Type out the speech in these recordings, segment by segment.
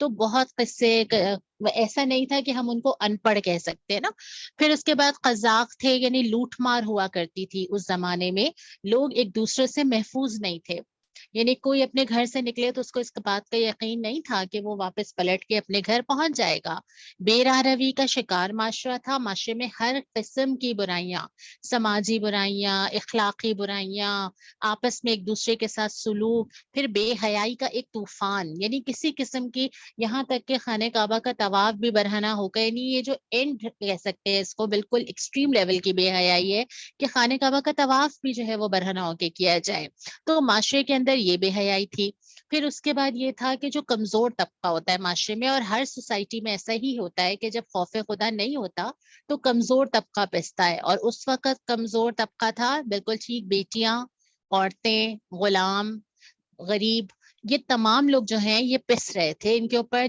تو بہت قصے ایسا نہیں تھا کہ ہم ان کو ان پڑھ کہہ سکتے ہیں نا. پھر اس کے بعد قزاق تھے، یعنی لوٹ مار ہوا کرتی تھی اس زمانے میں، لوگ ایک دوسرے سے محفوظ نہیں تھے. یعنی کوئی اپنے گھر سے نکلے تو اس کو اس بات کا یقین نہیں تھا کہ وہ واپس پلٹ کے اپنے گھر پہنچ جائے گا. بے راہ روی کا شکار معاشرہ تھا. معاشرے میں ہر قسم کی برائیاں، سماجی برائیاں، اخلاقی برائیاں، آپس میں ایک دوسرے کے ساتھ سلوک، پھر بے حیائی کا ایک طوفان، یعنی کسی قسم کی، یہاں تک کہ خانہ کعبہ کا طواف بھی برہنہ ہو گئے. یعنی یہ جو اینڈ کہہ سکتے ہیں اس کو، بالکل ایکسٹریم لیول کی بے حیائی ہے کہ خانہ کعبہ کا طواف بھی جو ہے وہ برہنہ ہو کے کیا جائے. تو معاشرے کے اندر یہ بے حیائی تھی. پھر اس کے بعد یہ تھا کہ جو کمزور طبقہ ہوتا ہے معاشرے میں، اور ہر سوسائٹی میں ایسا ہی ہوتا ہے کہ جب خوف خدا نہیں ہوتا تو کمزور طبقہ پستا ہے. اور اس وقت کمزور طبقہ تھا بالکل ٹھیک، بیٹیاں، عورتیں، غلام، غریب، یہ تمام لوگ جو ہیں یہ پس رہے تھے ان کے اوپر.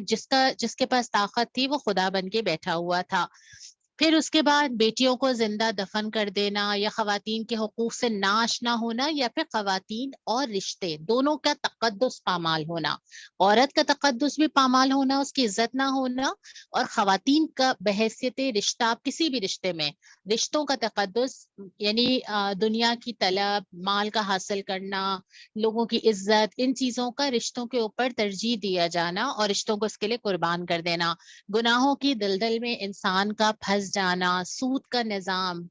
جس کے پاس طاقت تھی وہ خدا بن کے بیٹھا ہوا تھا. پھر اس کے بعد بیٹیوں کو زندہ دفن کر دینا، یا خواتین کے حقوق سے ناآشنا ہونا، یا پھر خواتین اور رشتے دونوں کا تقدس پامال ہونا. عورت کا تقدس بھی پامال ہونا، اس کی عزت نہ ہونا، اور خواتین کا بحیثیت رشتہ، آپ کسی بھی رشتے میں رشتوں کا تقدس، یعنی دنیا کی طلب، مال کا حاصل کرنا، لوگوں کی عزت، ان چیزوں کا رشتوں کے اوپر ترجیح دیا جانا اور رشتوں کو اس کے لیے قربان کر دینا. گناہوں کی دلدل میں انسان کا پھنس جانا، سود کا نظام،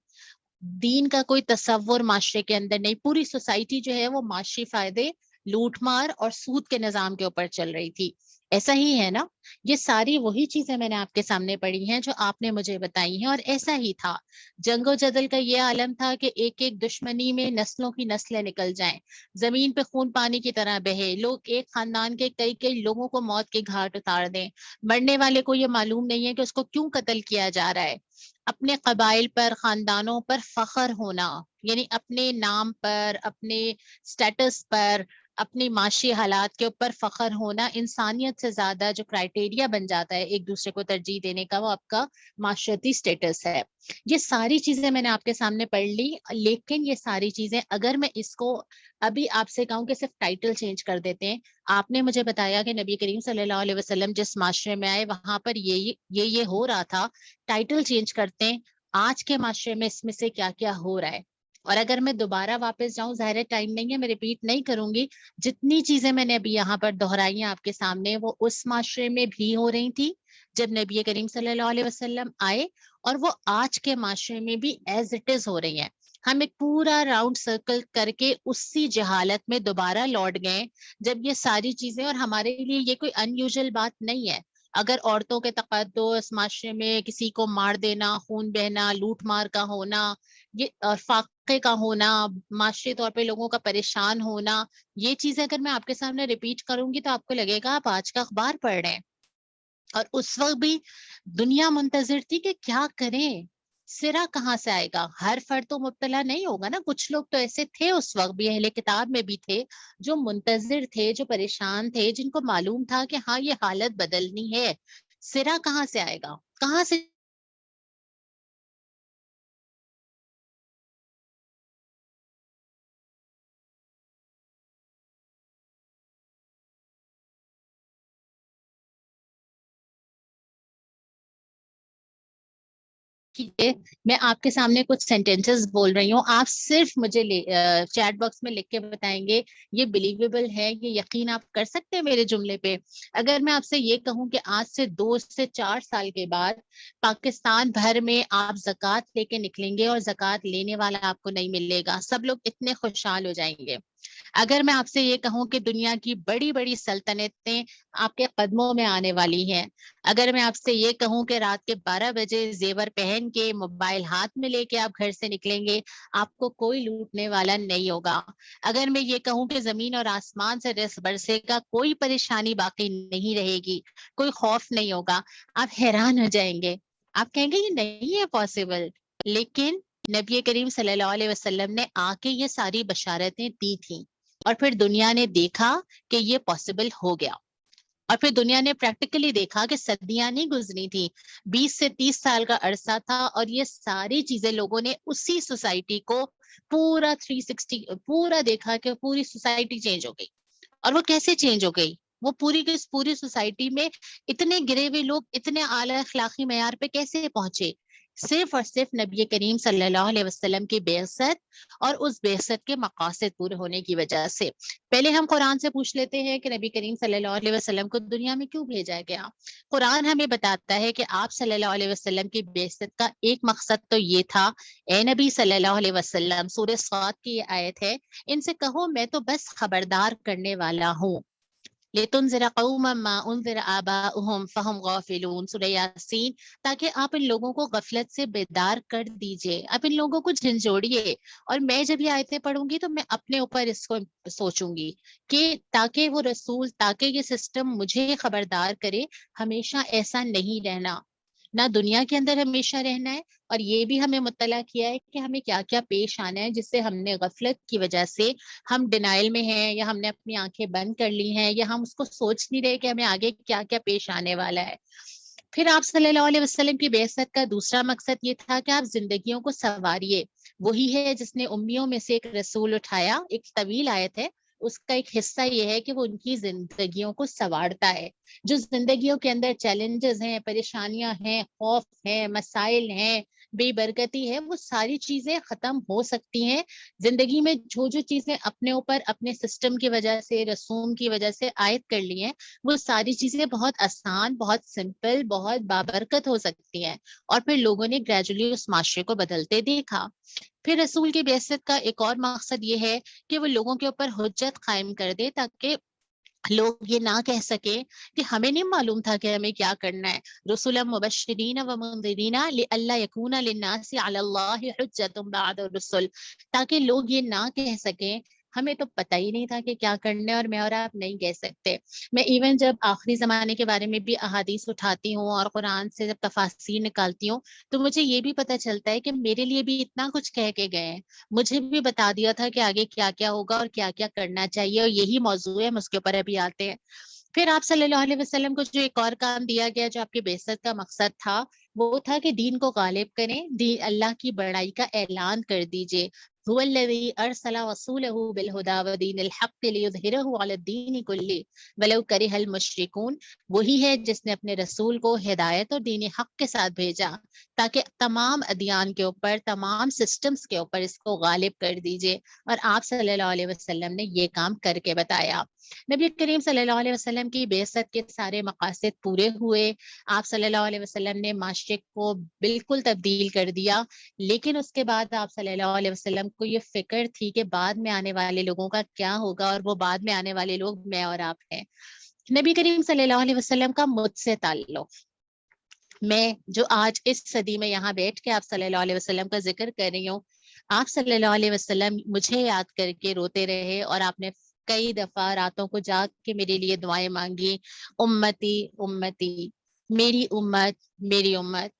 دین کا کوئی تصور معاشرے کے اندر نہیں. پوری سوسائٹی جو ہے وہ معاشی فائدے، لوٹ مار اور سود کے نظام کے اوپر چل رہی تھی. ایسا ہی ہے نا؟ یہ ساری وہی چیزیں میں نے آپ کے سامنے پڑھی ہیں جو آپ نے مجھے بتائی ہیں، اور ایسا ہی تھا. جنگ و جدل کا یہ عالم تھا کہ ایک ایک دشمنی میں نسلوں کی نسلیں نکل جائیں، زمین پہ خون پانی کی طرح بہے، لوگ ایک خاندان کے کئی کئی لوگوں کو موت کے گھاٹ اتار دیں. مرنے والے کو یہ معلوم نہیں ہے کہ اس کو کیوں قتل کیا جا رہا ہے. اپنے قبائل پر، خاندانوں پر فخر ہونا، یعنی اپنے نام پر، اپنے سٹیٹس پر، اپنی معاشی حالات کے اوپر فخر ہونا، انسانیت سے زیادہ جو کرائٹیریا بن جاتا ہے ایک دوسرے کو ترجیح دینے کا، وہ آپ کا معاشرتی سٹیٹس ہے. یہ ساری چیزیں میں نے آپ کے سامنے پڑھ لی. لیکن یہ ساری چیزیں اگر میں اس کو ابھی آپ سے کہوں کہ صرف ٹائٹل چینج کر دیتے ہیں. آپ نے مجھے بتایا کہ نبی کریم صلی اللہ علیہ وسلم جس معاشرے میں آئے وہاں پر یہ ہو رہا تھا، ٹائٹل چینج کرتے ہیں. آج کے معاشرے میں اس میں سے کیا کیا ہو رہا ہے؟ اور اگر میں دوبارہ واپس جاؤں، ظاہر ٹائم نہیں ہے، میں ریپیٹ نہیں کروں گی. جتنی چیزیں میں نے ابھی یہاں پر دہرائی ہیں آپ کے سامنے، وہ اس معاشرے میں بھی ہو رہی تھی جب نبی کریم صلی اللہ علیہ وسلم آئے، اور وہ آج کے معاشرے میں بھی ایز اٹ از ہو رہی ہیں. ہم ایک پورا راؤنڈ سرکل کر کے اسی جہالت میں دوبارہ لوٹ گئے جب یہ ساری چیزیں، اور ہمارے لیے یہ کوئی ان یوزل بات نہیں ہے. اگر عورتوں کے تقدس، معاشرے میں کسی کو مار دینا، خون بہنا، لوٹ مار کا ہونا، یہ فاقے کا ہونا، معاشرے طور پہ لوگوں کا پریشان ہونا، یہ چیزیں اگر میں آپ کے سامنے ریپیٹ کروں گی تو آپ کو لگے گا آپ آج کا اخبار پڑھ رہے ہیں. اور اس وقت بھی دنیا منتظر تھی کہ کیا کریں، سرا کہاں سے آئے گا. ہر فرد تو مبتلا نہیں ہوگا نا. کچھ لوگ تو ایسے تھے اس وقت بھی، اہل کتاب میں بھی تھے، جو منتظر تھے، جو پریشان تھے، جن کو معلوم تھا کہ ہاں یہ حالت بدلنی ہے. سرا کہاں سے آئے گا، کہاں سے کیجیے. میں آپ کے سامنے کچھ سینٹینسز بول رہی ہوں، آپ صرف مجھے چیٹ باکس میں لکھ کے بتائیں گے یہ بلیویبل ہے، یہ یقین آپ کر سکتے ہیں میرے جملے پہ. اگر میں آپ سے یہ کہوں کہ آج سے 2 سے 4 سال کے بعد پاکستان بھر میں آپ زکوٰۃ لے کے نکلیں گے اور زکوٰۃ لینے والا آپ کو نہیں ملے گا، سب لوگ اتنے خوشحال ہو جائیں گے. اگر میں آپ سے یہ کہوں کہ دنیا کی بڑی بڑی سلطنتیں آپ کے قدموں میں آنے والی ہیں، اگر میں آپ سے یہ کہوں کہ رات کے 12 بجے زیور پہن کے، موبائل ہاتھ میں لے کے آپ گھر سے نکلیں گے، آپ کو کوئی لوٹنے والا نہیں ہوگا. اگر میں یہ کہوں کہ زمین اور آسمان سے رزق برسے گا، کوئی پریشانی باقی نہیں رہے گی، کوئی خوف نہیں ہوگا، آپ حیران ہو جائیں گے. آپ کہیں گے یہ نہیں ہے پاسبل. لیکن نبی کریم صلی اللہ علیہ وسلم نے آ کے یہ ساری بشارتیں دی تھیں، اور پھر دنیا نے دیکھا کہ یہ پاسبل ہو گیا. اور پھر دنیا نے پریکٹیکلی دیکھا کہ صدیاں نہیں گزری تھی، 20 سے 30 سال کا عرصہ تھا، اور یہ ساری چیزیں لوگوں نے اسی سوسائٹی کو پورا 360 پورا دیکھا کہ پوری سوسائٹی چینج ہو گئی. اور وہ کیسے چینج ہو گئی؟ وہ پوری کی پوری سوسائٹی میں اتنے گرے ہوئے لوگ اتنے اعلیٰ اخلاقی معیار پہ کیسے پہنچے؟ صرف اور صرف نبی کریم صلی اللہ علیہ وسلم کی بعثت اور اس بعثت کے مقاصد پورے ہونے کی وجہ سے۔ پہلے ہم قرآن سے پوچھ لیتے ہیں کہ نبی کریم صلی اللہ علیہ وسلم کو دنیا میں کیوں بھیجا گیا؟ قرآن ہمیں بتاتا ہے کہ آپ صلی اللہ علیہ وسلم کی بعثت کا ایک مقصد تو یہ تھا، اے نبی صلی اللہ علیہ وسلم، سورہ صاد کی یہ آیت ہے، ان سے کہو میں تو بس خبردار کرنے والا ہوں، لِتُنذِرَ قَوْمًا مَّا أُنذِرَ آبَاؤُهُمْ فَهُمْ غَافِلُونَ، سورہ یاسین، تاکہ آپ ان لوگوں کو غفلت سے بیدار کر دیجئے، آپ ان لوگوں کو جھنجھوڑیے۔ اور میں جب یہ آیتیں پڑھوں گی تو میں اپنے اوپر اس کو سوچوں گی کہ تاکہ وہ رسول، تاکہ یہ سسٹم مجھے خبردار کرے، ہمیشہ ایسا نہیں رہنا، نہ دنیا کے اندر ہمیشہ رہنا ہے، اور یہ بھی ہمیں مطلع کیا ہے کہ ہمیں کیا کیا پیش آنا ہے، جس سے ہم نے غفلت کی وجہ سے ہم ڈینائل میں ہیں، یا ہم نے اپنی آنکھیں بند کر لی ہیں، یا ہم اس کو سوچ نہیں رہے کہ ہمیں آگے کیا کیا پیش آنے والا ہے۔ پھر آپ صلی اللہ علیہ وسلم کی بعثت کا دوسرا مقصد یہ تھا کہ آپ زندگیوں کو سنواریے۔ وہی ہے جس نے امیوں میں سے ایک رسول اٹھایا، ایک طویل آیت ہے، اس کا ایک حصہ یہ ہے کہ وہ ان کی زندگیوں کو سنوارتا ہے۔ جو زندگیوں کے اندر چیلنجز ہیں، پریشانیاں ہیں، خوف ہیں، مسائل ہیں، بے برکتی ہے، وہ ساری چیزیں ختم ہو سکتی ہیں۔ زندگی میں جو جو چیزیں اپنے اوپر اپنے سسٹم کی وجہ سے، رسوم کی وجہ سے عائد کر لی ہیں، وہ ساری چیزیں بہت آسان، بہت سمپل، بہت بابرکت ہو سکتی ہیں، اور پھر لوگوں نے گریجولی اس معاشرے کو بدلتے دیکھا۔ پھر رسول کی بعثت کا ایک اور مقصد یہ ہے کہ وہ لوگوں کے اوپر حجت قائم کر دے، تاکہ لوگ یہ نہ کہہ سکے کہ ہمیں نہیں معلوم تھا کہ ہمیں کیا کرنا ہے۔ رسولا مبشرین و منذرین لئلا یکون للناس علی اللہ حجۃ بعد الرسل، تاکہ لوگ یہ نہ کہہ سکیں ہمیں تو پتہ ہی نہیں تھا کہ کیا کرنا ہے، اور میں اور آپ نہیں کہہ سکتے۔ میں ایون جب آخری زمانے کے بارے میں بھی احادیث اٹھاتی ہوں اور قرآن سے جب تفاسیر نکالتی ہوں، تو مجھے یہ بھی پتہ چلتا ہے کہ میرے لیے بھی اتنا کچھ کہہ کے گئے ہیں، مجھے بھی بتا دیا تھا کہ آگے کیا کیا ہوگا اور کیا کیا کرنا چاہیے، اور یہی موضوع ہے، ہم اس کے اوپر ابھی آتے ہیں۔ پھر آپ صلی اللہ علیہ وسلم کو جو ایک اور کام دیا گیا، جو آپ کی بعثت کا مقصد تھا، وہ تھا کہ دین کو غالب کریں، دین اللہ کی بڑائی کا اعلان کر دیجئے۔ هو الذی ارسل رسولہ بالہدی ودین الحق لیظہرہ علی الدین کلہ ولو کرہ المشرکون، وہی ہے جس نے اپنے رسول کو ہدایت اور دین حق کے ساتھ بھیجا، تاکہ تمام ادیان کے اوپر، تمام سسٹمز کے اوپر اس کو غالب کر دیجئے، اور آپ صلی اللہ علیہ وسلم نے یہ کام کر کے بتایا۔ نبی کریم صلی اللہ علیہ وسلم کی بعثت کے سارے مقاصد پورے ہوئے، آپ صلی اللہ علیہ وسلم نے معاشرے کو بالکل تبدیل کر دیا، لیکن اس کے بعد آپ صلی اللہ علیہ وسلم کو یہ فکر تھی کہ بعد میں آنے والے لوگوں کا کیا ہوگا، اور وہ بعد میں آنے والے لوگ میں اور آپ ہیں۔ نبی کریم صلی اللہ علیہ وسلم کا مجھ سے تعلق، میں جو آج اس صدی میں یہاں بیٹھ کے آپ صلی اللہ علیہ وسلم کا ذکر کر رہی ہوں، آپ صلی اللہ علیہ وسلم مجھے یاد کر کے روتے رہے، اور آپ نے کئی دفعہ راتوں کو جاگ کے میرے لیے دعائیں مانگی، امتی امتی، میری امت میری امت۔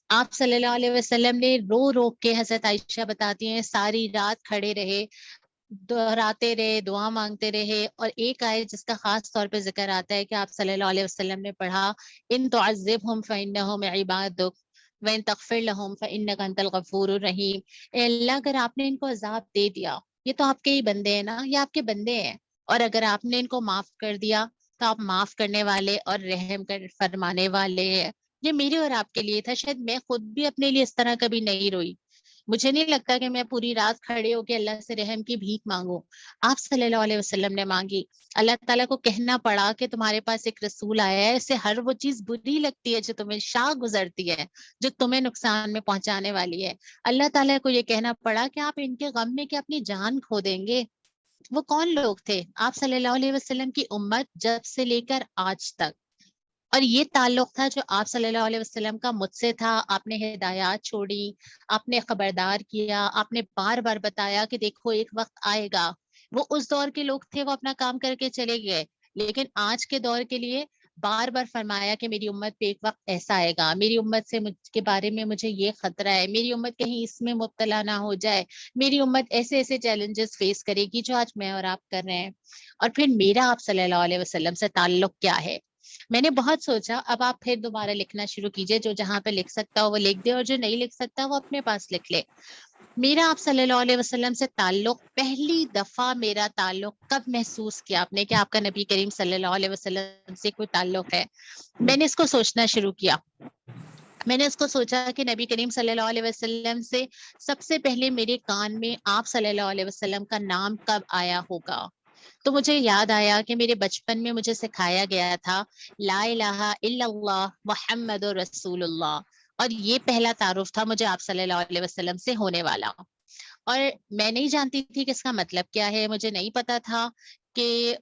آپ صلی اللہ علیہ وسلم نے رو رو کے، حضرت عائشہ بتاتی ہیں، ساری رات کھڑے رہے، دہراتے رہے، دعا مانگتے رہے، اور ایک آیت جس کا خاص طور پہ ذکر آتا ہے کہ آپ صلی اللہ علیہ وسلم نے پڑھا، ان تعذبہم فانہم عبادک وان تغفر لہم فانک انت الغفور الرحیم۔ اے اللہ، اگر آپ نے ان کو عذاب دے دیا، یہ تو آپ کے ہی بندے ہیں نا، یہ آپ کے بندے ہیں، اور اگر آپ نے ان کو معاف کر دیا تو آپ معاف کرنے والے اور رحم فرمانے والے ہیں۔ یہ میرے اور آپ کے لیے تھا، شاید میں خود بھی اپنے لیے اس طرح کبھی نہیں روئی، مجھے نہیں لگتا کہ میں پوری رات کھڑے ہو کے اللہ سے رحم کی بھیک مانگوں۔ آپ صلی اللہ علیہ وسلم نے مانگی، اللہ تعالیٰ کو کہنا پڑا کہ تمہارے پاس ایک رسول آیا ہے، اسے ہر وہ چیز بری لگتی ہے جو تمہیں شاہ گزرتی ہے، جو تمہیں نقصان میں پہنچانے والی ہے۔ اللہ تعالیٰ کو یہ کہنا پڑا کہ آپ ان کے غم میں کہ اپنی جان کھو دیں گے۔ وہ کون لوگ تھے؟ آپ صلی اللہ علیہ وسلم کی امت، جب سے لے کر آج تک، اور یہ تعلق تھا جو آپ صلی اللہ علیہ وسلم کا مجھ سے تھا۔ آپ نے ہدایات چھوڑی، آپ نے خبردار کیا، آپ نے بار بار بتایا کہ دیکھو ایک وقت آئے گا۔ وہ اس دور کے لوگ تھے، وہ اپنا کام کر کے چلے گئے، لیکن آج کے دور کے لیے بار بار فرمایا کہ میری امت پہ ایک وقت ایسا آئے گا، میری امت سے مجھ کے بارے میں مجھے یہ خطرہ ہے، میری امت کہیں اس میں مبتلا نہ ہو جائے، میری امت ایسے ایسے چیلنجز فیس کرے گی جو آج میں اور آپ کر رہے ہیں۔ اور پھر میرا آپ صلی اللہ علیہ وسلم سے تعلق کیا ہے؟ میں نے بہت سوچا، اب آپ پھر دوبارہ لکھنا شروع کیجئے، جو جہاں پہ لکھ سکتا ہو وہ لکھ دے، اور جو نہیں لکھ سکتا وہ اپنے پاس لکھ لے۔ میرا آپ صلی اللہ علیہ وسلم سے تعلق، پہلی دفعہ میرا تعلق کب محسوس کیا آپ نے کہ آپ کا نبی کریم صلی اللہ علیہ وسلم سے کوئی تعلق ہے؟ میں نے اس کو سوچنا شروع کیا. میں نے اس کو سوچا کہ نبی کریم صلی اللہ علیہ وسلم سے سب سے پہلے میرے کان میں آپ صلی اللہ علیہ وسلم کا نام کب آیا ہوگا. تو مجھے یاد آیا کہ میرے بچپن میں مجھے سکھایا گیا تھا لا الہ الا اللہ محمد رسول اللہ، اور یہ پہلا تعارف تھا مجھے آپ صلی اللہ علیہ وسلم سے ہونے والا. اور میں نہیں جانتی تھی کہ اس کا مطلب کیا ہے، مجھے نہیں پتا تھا کہ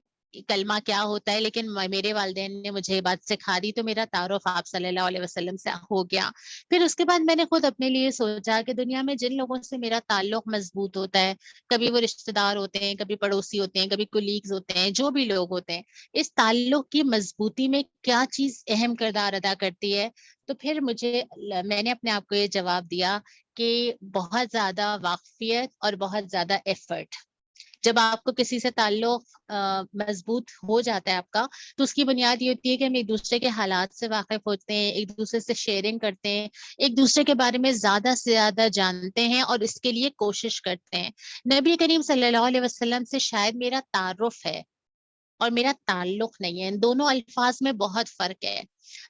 کلمہ کیا ہوتا ہے، لیکن میرے والدین نے مجھے بات سکھا دی تو میرا تعارف آپ صلی اللہ علیہ وسلم سے ہو گیا. پھر اس کے بعد میں نے خود اپنے لیے سوچا کہ دنیا میں جن لوگوں سے میرا تعلق مضبوط ہوتا ہے، کبھی وہ رشتہ دار ہوتے ہیں، کبھی پڑوسی ہوتے ہیں، کبھی کولیگز ہوتے ہیں، جو بھی لوگ ہوتے ہیں، اس تعلق کی مضبوطی میں کیا چیز اہم کردار ادا کرتی ہے. تو پھر میں نے اپنے آپ کو یہ جواب دیا کہ بہت زیادہ واقفیت اور بہت زیادہ ایفرٹ. جب آپ کو کسی سے تعلق مضبوط ہو جاتا ہے آپ کا، تو اس کی بنیاد یہ ہوتی ہے کہ ہم ایک دوسرے کے حالات سے واقف ہوتے ہیں، ایک دوسرے سے شیئرنگ کرتے ہیں، ایک دوسرے کے بارے میں زیادہ سے زیادہ جانتے ہیں اور اس کے لیے کوشش کرتے ہیں. نبی کریم صلی اللہ علیہ وسلم سے شاید میرا تعارف ہے اور میرا تعلق نہیں ہے. ان دونوں الفاظ میں بہت فرق ہے.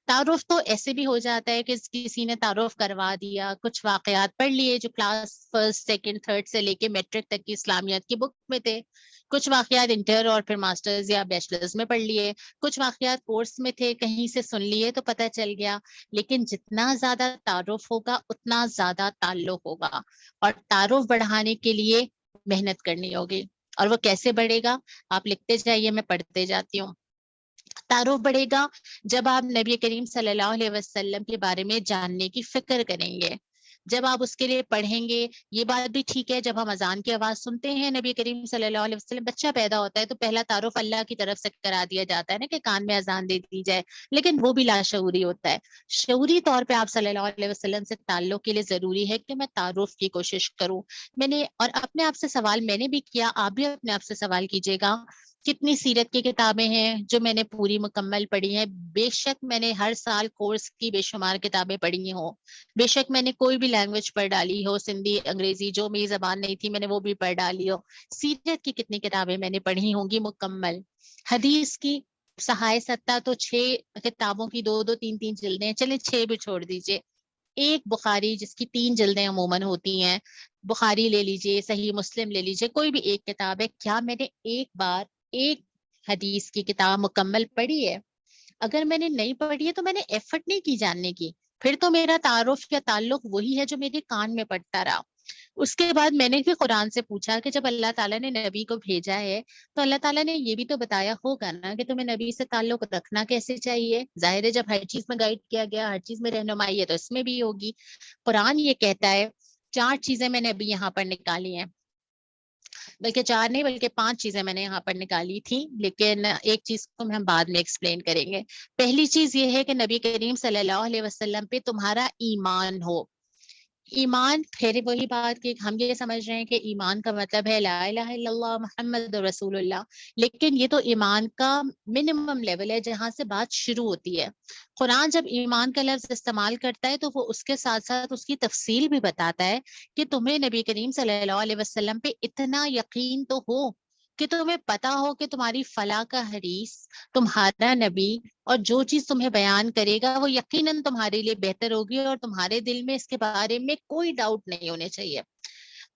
تعارف تو ایسے بھی ہو جاتا ہے کہ کسی نے تعارف کروا دیا، کچھ واقعات پڑھ لیے جو کلاس فرسٹ سیکنڈ تھرڈ سے لے کے میٹرک تک کی اسلامیات کی بک میں تھے، کچھ واقعات انٹر اور پھر ماسٹرز یا بیچلرز میں پڑھ لیے، کچھ واقعات کورس میں تھے کہیں سے سن لیے تو پتہ چل گیا. لیکن جتنا زیادہ تعارف ہوگا اتنا زیادہ تعلق ہوگا، اور تعارف بڑھانے کے لیے محنت کرنی ہوگی. اور وہ کیسے بڑھے گا؟ آپ لکھتے جائیے، میں پڑھتے جاتی ہوں. تعارف بڑھے گا جب آپ نبی کریم صلی اللہ علیہ وسلم کے بارے میں جاننے کی فکر کریں گے، جب آپ اس کے لیے پڑھیں گے. یہ بات بھی ٹھیک ہے، جب ہم اذان کی آواز سنتے ہیں نبی کریم صلی اللہ علیہ وسلم، بچہ پیدا ہوتا ہے تو پہلا تعارف اللہ کی طرف سے کرا دیا جاتا ہے نا کہ کان میں اذان دے دی جائے، لیکن وہ بھی لاشعوری ہوتا ہے. شعوری طور پہ آپ صلی اللہ علیہ وسلم سے تعلق کے لیے ضروری ہے کہ میں تعارف کی کوشش کروں. میں نے اور اپنے آپ سے سوال میں نے بھی کیا، آپ بھی اپنے آپ سے سوال کیجیے گا. کتنی سیرت کی کتابیں ہیں جو میں نے پوری مکمل پڑھی ہیں؟ بے شک میں نے ہر سال کورس کی بے شمار کتابیں پڑھی ہوں، بے شک میں نے کوئی بھی لینگویج پڑھ ڈالی ہو، سندھی، انگریزی، جو میری زبان نہیں تھی میں نے وہ بھی پڑھ ڈالی ہو. سیرت کی کتنی کتابیں میں نے پڑھی ہوں گی مکمل. حدیث کی صحائے ستہ تو 6 کتابوں کی 2 3 3 جلدیں، چلیں 6 بھی چھوڑ دیجئے. ایک بخاری جس کی 3 جلدیں عموماً ہوتی ہیں، بخاری لے لیجئے، صحیح مسلم لے لیجئے، کوئی بھی ایک کتاب ہے. کیا میں نے ایک بار ایک حدیث کی کتاب مکمل پڑھی ہے؟ اگر میں نے نہیں پڑھی ہے تو میں نے ایفرٹ نہیں کی جاننے کی. پھر تو میرا تعارف یا تعلق وہی ہے جو میرے کان میں پڑتا رہا. اس کے بعد میں نے بھی قرآن سے پوچھا کہ جب اللہ تعالیٰ نے نبی کو بھیجا ہے تو اللہ تعالیٰ نے یہ بھی تو بتایا ہوگا نا کہ تمہیں نبی سے تعلق رکھنا کیسے چاہیے. ظاہر ہے جب ہر چیز میں گائیڈ کیا گیا، ہر چیز میں رہنمائی ہے تو اس میں بھی ہوگی. قرآن یہ کہتا ہے 4 چیزیں میں نے ابھی یہاں پر نکالی ہیں، بلکہ 4 نہیں بلکہ 5 چیزیں میں نے یہاں پر نکالی تھی، لیکن ایک چیز کو ہم بعد میں ایکسپلین کریں گے. پہلی چیز یہ ہے کہ نبی کریم صلی اللہ علیہ وسلم پہ تمہارا ایمان ہو. ایمان پھر وہی بات کہ ہم یہ سمجھ رہے ہیں کہ ایمان کا مطلب ہے لا الہ الا اللہ محمد رسول اللہ، لیکن یہ تو ایمان کا منیمم لیول ہے جہاں سے بات شروع ہوتی ہے. قرآن جب ایمان کا لفظ استعمال کرتا ہے تو وہ اس کے ساتھ ساتھ اس کی تفصیل بھی بتاتا ہے کہ تمہیں نبی کریم صلی اللہ علیہ وسلم پہ اتنا یقین تو ہو کہ تمہیں پتا ہو کہ تمہاری فلاں کا حدیث، تمہارا نبی اور جو چیز تمہیں بیان کرے گا وہ یقیناً تمہارے لیے بہتر ہوگی اور تمہارے دل میں اس کے بارے میں کوئی ڈاؤٹ نہیں ہونے چاہیے.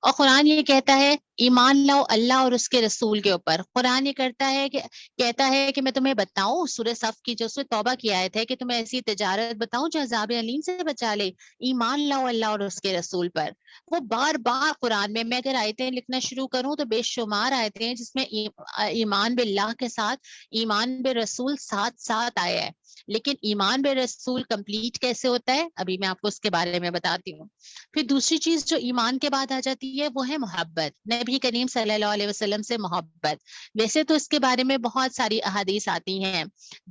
اور قرآن یہ کہتا ہے ایمان لاؤ اللہ اور اس کے رسول کے اوپر. قرآن یہ کہتا ہے کہ میں تمہیں بتاؤں، سورہ صف کی جو سورہ توبہ کی آیت ہے، کہ تمہیں ایسی تجارت بتاؤں جو عذاب علیم سے بچا لے. ایمان لاؤ اللہ اور اس کے رسول پر. وہ بار بار قرآن میں اگر آیتیں لکھنا شروع کروں تو بے شمار آیتیں ہیں جس میں ایمان باللہ کے ساتھ ایمان بالرسول ساتھ ساتھ آیا ہے. لیکن ایمان بالرسول کمپلیٹ کیسے ہوتا ہے ابھی میں آپ کو اس کے بارے میں بتاتی ہوں. پھر دوسری چیز جو ایمان کے بعد آ جاتی ہے وہ ہے محبت، نبی کریم صلی اللہ علیہ وسلم سے محبت. ویسے تو اس کے بارے میں بہت ساری احادیث آتی ہیں،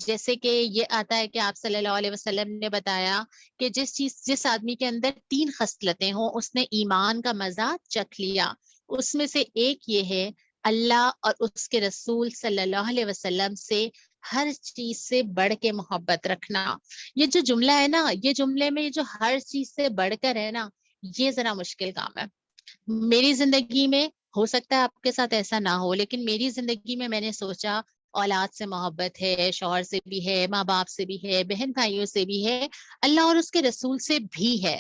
جیسے کہ یہ آتا ہے کہ آپ صلی اللہ علیہ وسلم نے بتایا کہ جس آدمی کے اندر 3 خصلتیں ہوں اس نے ایمان کا مزہ چکھ لیا. اس میں سے ایک یہ ہے اللہ اور اس کے رسول صلی اللہ علیہ وسلم سے ہر چیز سے بڑھ کے محبت رکھنا. یہ جو جملہ ہے نا، یہ جملے میں جو ہر چیز سے بڑھ کر ہے نا، یہ ذرا مشکل کام ہے. میری زندگی میں ہو سکتا ہے آپ کے ساتھ ایسا نہ ہو، لیکن میری زندگی میں نے سوچا اولاد سے محبت ہے، شوہر سے بھی ہے، ماں باپ سے بھی ہے، بہن بھائیوں سے بھی ہے، اللہ اور اس کے رسول سے بھی ہے،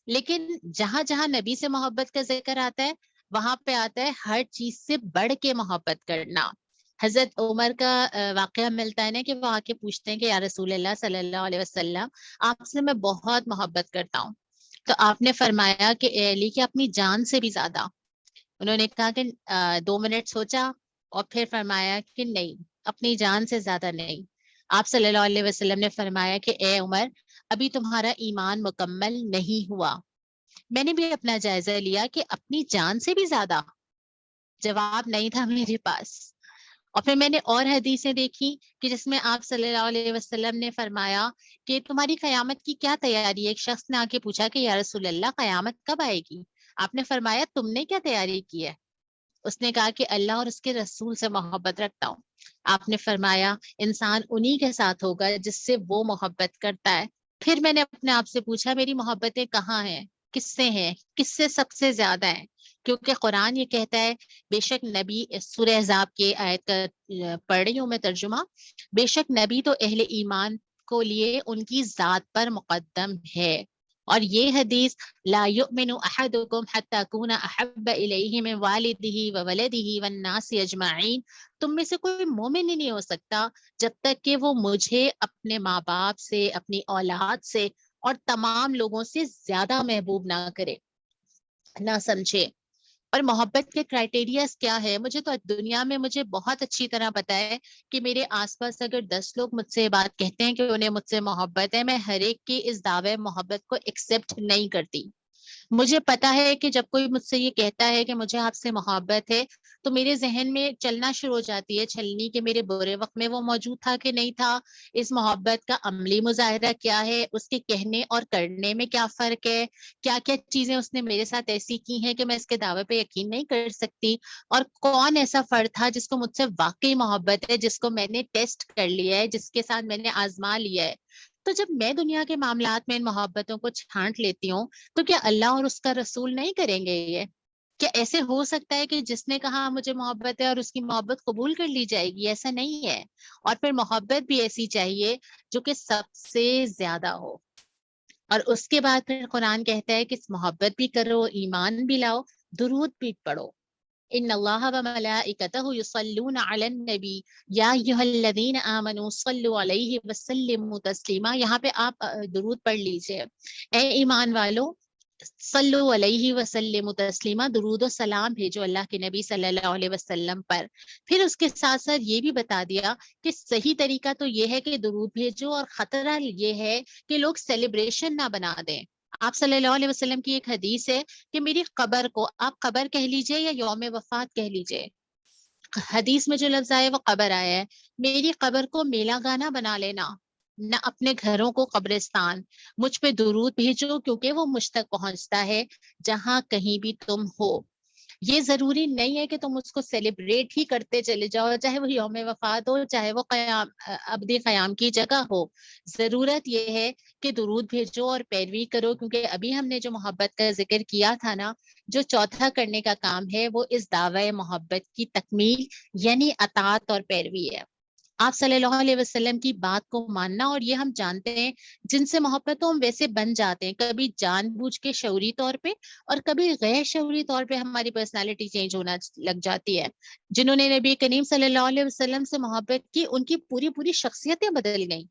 لیکن جہاں جہاں نبی سے محبت کا ذکر آتا ہے وہاں پہ آتا ہے ہر چیز سے بڑھ کے محبت کرنا۔ حضرت عمر کا واقعہ ملتا ہے نا کہ وہ آ کے پوچھتے ہیں کہ یا رسول اللہ صلی اللہ علیہ وسلم، آپ سے میں بہت محبت کرتا ہوں، تو آپ نے فرمایا کہ اے علی کہ اپنی جان سے بھی زیادہ۔ انہوں نے کہا کہ 2 منٹ سوچا اور پھر فرمایا کہ نہیں، اپنی جان سے زیادہ نہیں۔ آپ صلی اللہ علیہ وسلم نے فرمایا کہ اے عمر، ابھی تمہارا ایمان مکمل نہیں ہوا۔ میں نے بھی اپنا جائزہ لیا کہ اپنی جان سے بھی زیادہ جواب نہیں تھا میرے پاس۔ اور پھر میں نے اور حدیثیں دیکھی کہ جس میں آپ صلی اللہ علیہ وسلم نے فرمایا کہ تمہاری قیامت کی کیا تیاری ہے۔ ایک شخص نے آ کے پوچھا کہ یا رسول اللہ قیامت کب آئے گی؟ آپ نے فرمایا تم نے کیا تیاری کی ہے؟ اس نے کہا کہ اللہ اور اس کے رسول سے محبت رکھتا ہوں۔ آپ نے فرمایا انسان انہی کے ساتھ ہوگا جس سے وہ محبت کرتا ہے۔ پھر میں نے اپنے آپ سے پوچھا میری محبتیں کہاں ہیں، کس سے ہیں، کس سے سب سے زیادہ ہیں؟ کیونکہ قرآن یہ کہتا ہے، بے شک نبی، سورہ احزاب کے آیت کا پڑھ رہی ہوں میں ترجمہ، بے شک نبی تو اہل ایمان کو لیے ان کی ذات پر مقدم ہے۔ اور یہ حدیث لا یؤمن احدکم حتی اکون احب الیہ من والدہ وولدہ والناس اجمعین، تم میں سے کوئی مومن ہی نہیں ہو سکتا جب تک کہ وہ مجھے اپنے ماں باپ سے، اپنی اولاد سے اور تمام لوگوں سے زیادہ محبوب نہ کرے، نہ سمجھے۔ اور محبت کے کرائٹیریاز کیا ہے؟ مجھے تو دنیا میں مجھے بہت اچھی طرح پتا ہے کہ میرے آس پاس اگر 10 لوگ مجھ سے بات کہتے ہیں کہ انہیں مجھ سے محبت ہے، میں ہر ایک کی اس دعوے محبت کو ایکسپٹ نہیں کرتی۔ مجھے پتا ہے کہ جب کوئی مجھ سے یہ کہتا ہے کہ مجھے آپ سے محبت ہے، تو میرے ذہن میں چلنا شروع ہو جاتی ہے چھلنی کہ میرے برے وقت میں وہ موجود تھا کہ نہیں تھا، اس محبت کا عملی مظاہرہ کیا ہے، اس کے کہنے اور کرنے میں کیا فرق ہے، کیا کیا چیزیں اس نے میرے ساتھ ایسی کی ہیں کہ میں اس کے دعوے پہ یقین نہیں کر سکتی، اور کون ایسا فرد تھا جس کو مجھ سے واقعی محبت ہے، جس کو میں نے ٹیسٹ کر لیا ہے، جس کے ساتھ میں نے آزما لیا ہے۔ تو جب میں دنیا کے معاملات میں ان محبتوں کو چھانٹ لیتی ہوں، تو کیا اللہ اور اس کا رسول نہیں کریں گے یہ؟ کیا ایسے ہو سکتا ہے کہ جس نے کہا مجھے محبت ہے اور اس کی محبت قبول کر لی جائے گی؟ ایسا نہیں ہے۔ اور پھر محبت بھی ایسی چاہیے جو کہ سب سے زیادہ ہو۔ اور اس کے بعد پھر قرآن کہتا ہے کہ محبت بھی کرو، ایمان بھی لاؤ، درود بھی پڑھو۔ ان اللہ وملائکتہ یصلون علی النبی یا ایھا الذین آمنوا صلوا علیہ وسلموا تسلیما۔ یہاں پہ آپ درود پڑھ لیجئے، اے ایمان والو، صلو علیہ وسلم تسلیما، درود و سلام بھیجو اللہ کے نبی صلی اللہ علیہ وسلم پر۔ پھر اس کے ساتھ ساتھ یہ بھی بتا دیا کہ صحیح طریقہ تو یہ ہے کہ درود بھیجو، اور خطرہ یہ ہے کہ لوگ سیلیبریشن نہ بنا دیں۔ آپ صلی اللہ علیہ وسلم کی ایک حدیث ہے کہ میری قبر کو آپ قبر کہہ لیجئے یا یوم وفات کہہ لیجئے، حدیث میں جو لفظ آیا ہے وہ قبر آیا ہے، میری قبر کو میلہ گانا بنا لینا، نہ اپنے گھروں کو قبرستان۔ مجھ پہ درود بھیجو کیونکہ وہ مجھ تک پہنچتا ہے جہاں کہیں بھی تم ہو۔ یہ ضروری نہیں ہے کہ تم اس کو سیلیبریٹ ہی کرتے چلے جاؤ، چاہے وہ یوم وفات ہو، چاہے وہ قیام، ابدی قیام کی جگہ ہو۔ ضرورت یہ ہے کہ درود بھیجو اور پیروی کرو، کیونکہ ابھی ہم نے جو محبت کا ذکر کیا تھا نا، جو چوتھا کرنے کا کام ہے وہ اس دعوی محبت کی تکمیل یعنی اطاعت اور پیروی ہے۔ آپ صلی اللہ علیہ وسلم کی بات کو ماننا، اور یہ ہم جانتے ہیں جن سے محبت ہو ہم ویسے بن جاتے ہیں، کبھی جان بوجھ کے شعوری طور پہ اور کبھی غیر شعوری طور پہ ہماری پرسنالٹی چینج ہونا لگ جاتی ہے۔ جنہوں نے نبی کریم صلی اللہ علیہ وسلم سے محبت کی، ان کی پوری پوری شخصیتیں بدل گئیں،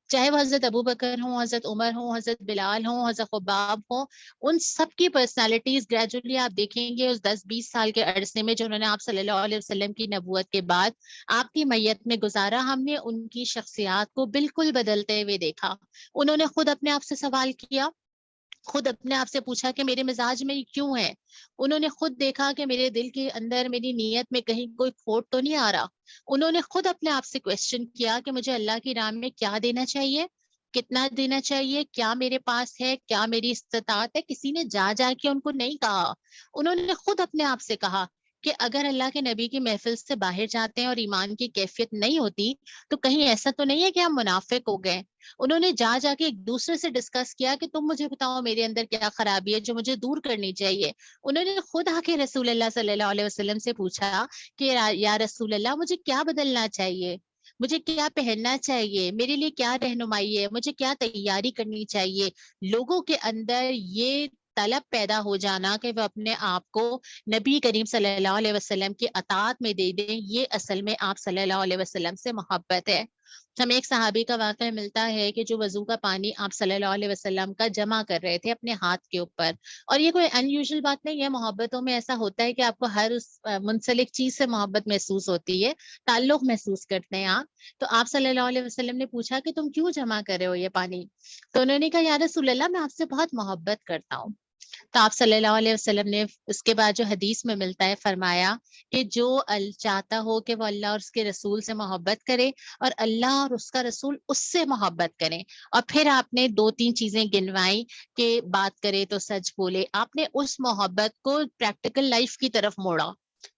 چاہے وہ حضرت ابو بکر ہوں، حضرت عمر ہوں، حضرت بلال ہوں، حضرت خباب ہوں، ان سب کی پرسنالٹیز گریجولی آپ دیکھیں گے اس 10-20 سال کے عرصے میں جو انہوں نے آپ صلی اللہ علیہ وسلم کی نبوت کے بعد آپ کی میت میں گزارا، ہم نے ان کی شخصیات کو بالکل بدلتے ہوئے دیکھا۔ انہوں نے خود اپنے آپ سے سوال کیا، خود اپنے آپ سے پوچھا کہ میرے مزاج میں کیوں ہے، انہوں نے خود دیکھا کہ میرے دل کے اندر، میری نیت میں کہیں کوئی کھوٹ تو نہیں آ رہا، انہوں نے خود اپنے آپ سے کویسچن کیا کہ مجھے اللہ کی راہ میں کیا دینا چاہیے، کتنا دینا چاہیے، کیا میرے پاس ہے، کیا میری استطاعت ہے۔ کسی نے جا جا کے ان کو نہیں کہا، انہوں نے خود اپنے آپ سے کہا کہ اگر اللہ کے نبی کی محفل سے باہر جاتے ہیں اور ایمان کی کیفیت نہیں ہوتی تو کہیں ایسا تو نہیں ہے کہ ہم منافق ہو گئے. انہوں نے جا کے ایک دوسرے سے ڈسکس کیا کہ تم مجھے بتاؤ میرے اندر کیا خرابی ہے جو مجھے دور کرنی چاہیے. انہوں نے خود آ کے رسول اللہ صلی اللہ علیہ وسلم سے پوچھا کہ یا رسول اللہ مجھے کیا بدلنا چاہیے, مجھے کیا پہننا چاہیے, میرے لیے کیا رہنمائی ہے, مجھے کیا تیاری کرنی چاہیے. لوگوں کے اندر یہ طلب پیدا ہو جانا کہ وہ اپنے آپ کو نبی کریم صلی اللہ علیہ وسلم کی اطاعت میں دے دیں, یہ اصل میں آپ صلی اللہ علیہ وسلم سے محبت ہے. ہمیں ایک صحابی کا واقعہ ملتا ہے کہ جو وضو کا پانی آپ صلی اللہ علیہ وسلم کا جمع کر رہے تھے اپنے ہاتھ کے اوپر, اور یہ کوئی ان یوزل بات نہیں ہے, محبتوں میں ایسا ہوتا ہے کہ آپ کو ہر اس منسلک چیز سے محبت محسوس ہوتی ہے, تعلق محسوس کرتے ہیں آپ. تو آپ صلی اللہ علیہ وسلم نے پوچھا کہ تم کیوں جمع کر رہے ہو یہ پانی؟ تو انہوں نے کہا یا رسول اللہ میں آپ سے بہت محبت کرتا ہوں. تو آپ صلی اللہ علیہ وسلم نے اس کے بعد جو حدیث میں ملتا ہے فرمایا کہ جو چاہتا ہو کہ وہ اللہ اور اس کے رسول سے محبت کرے اور اللہ اور اس کا رسول اس سے محبت کریں. اور پھر آپ نے 2-3 چیزیں گنوائی کہ بات کرے تو سچ بولے. آپ نے اس محبت کو پریکٹیکل لائف کی طرف موڑا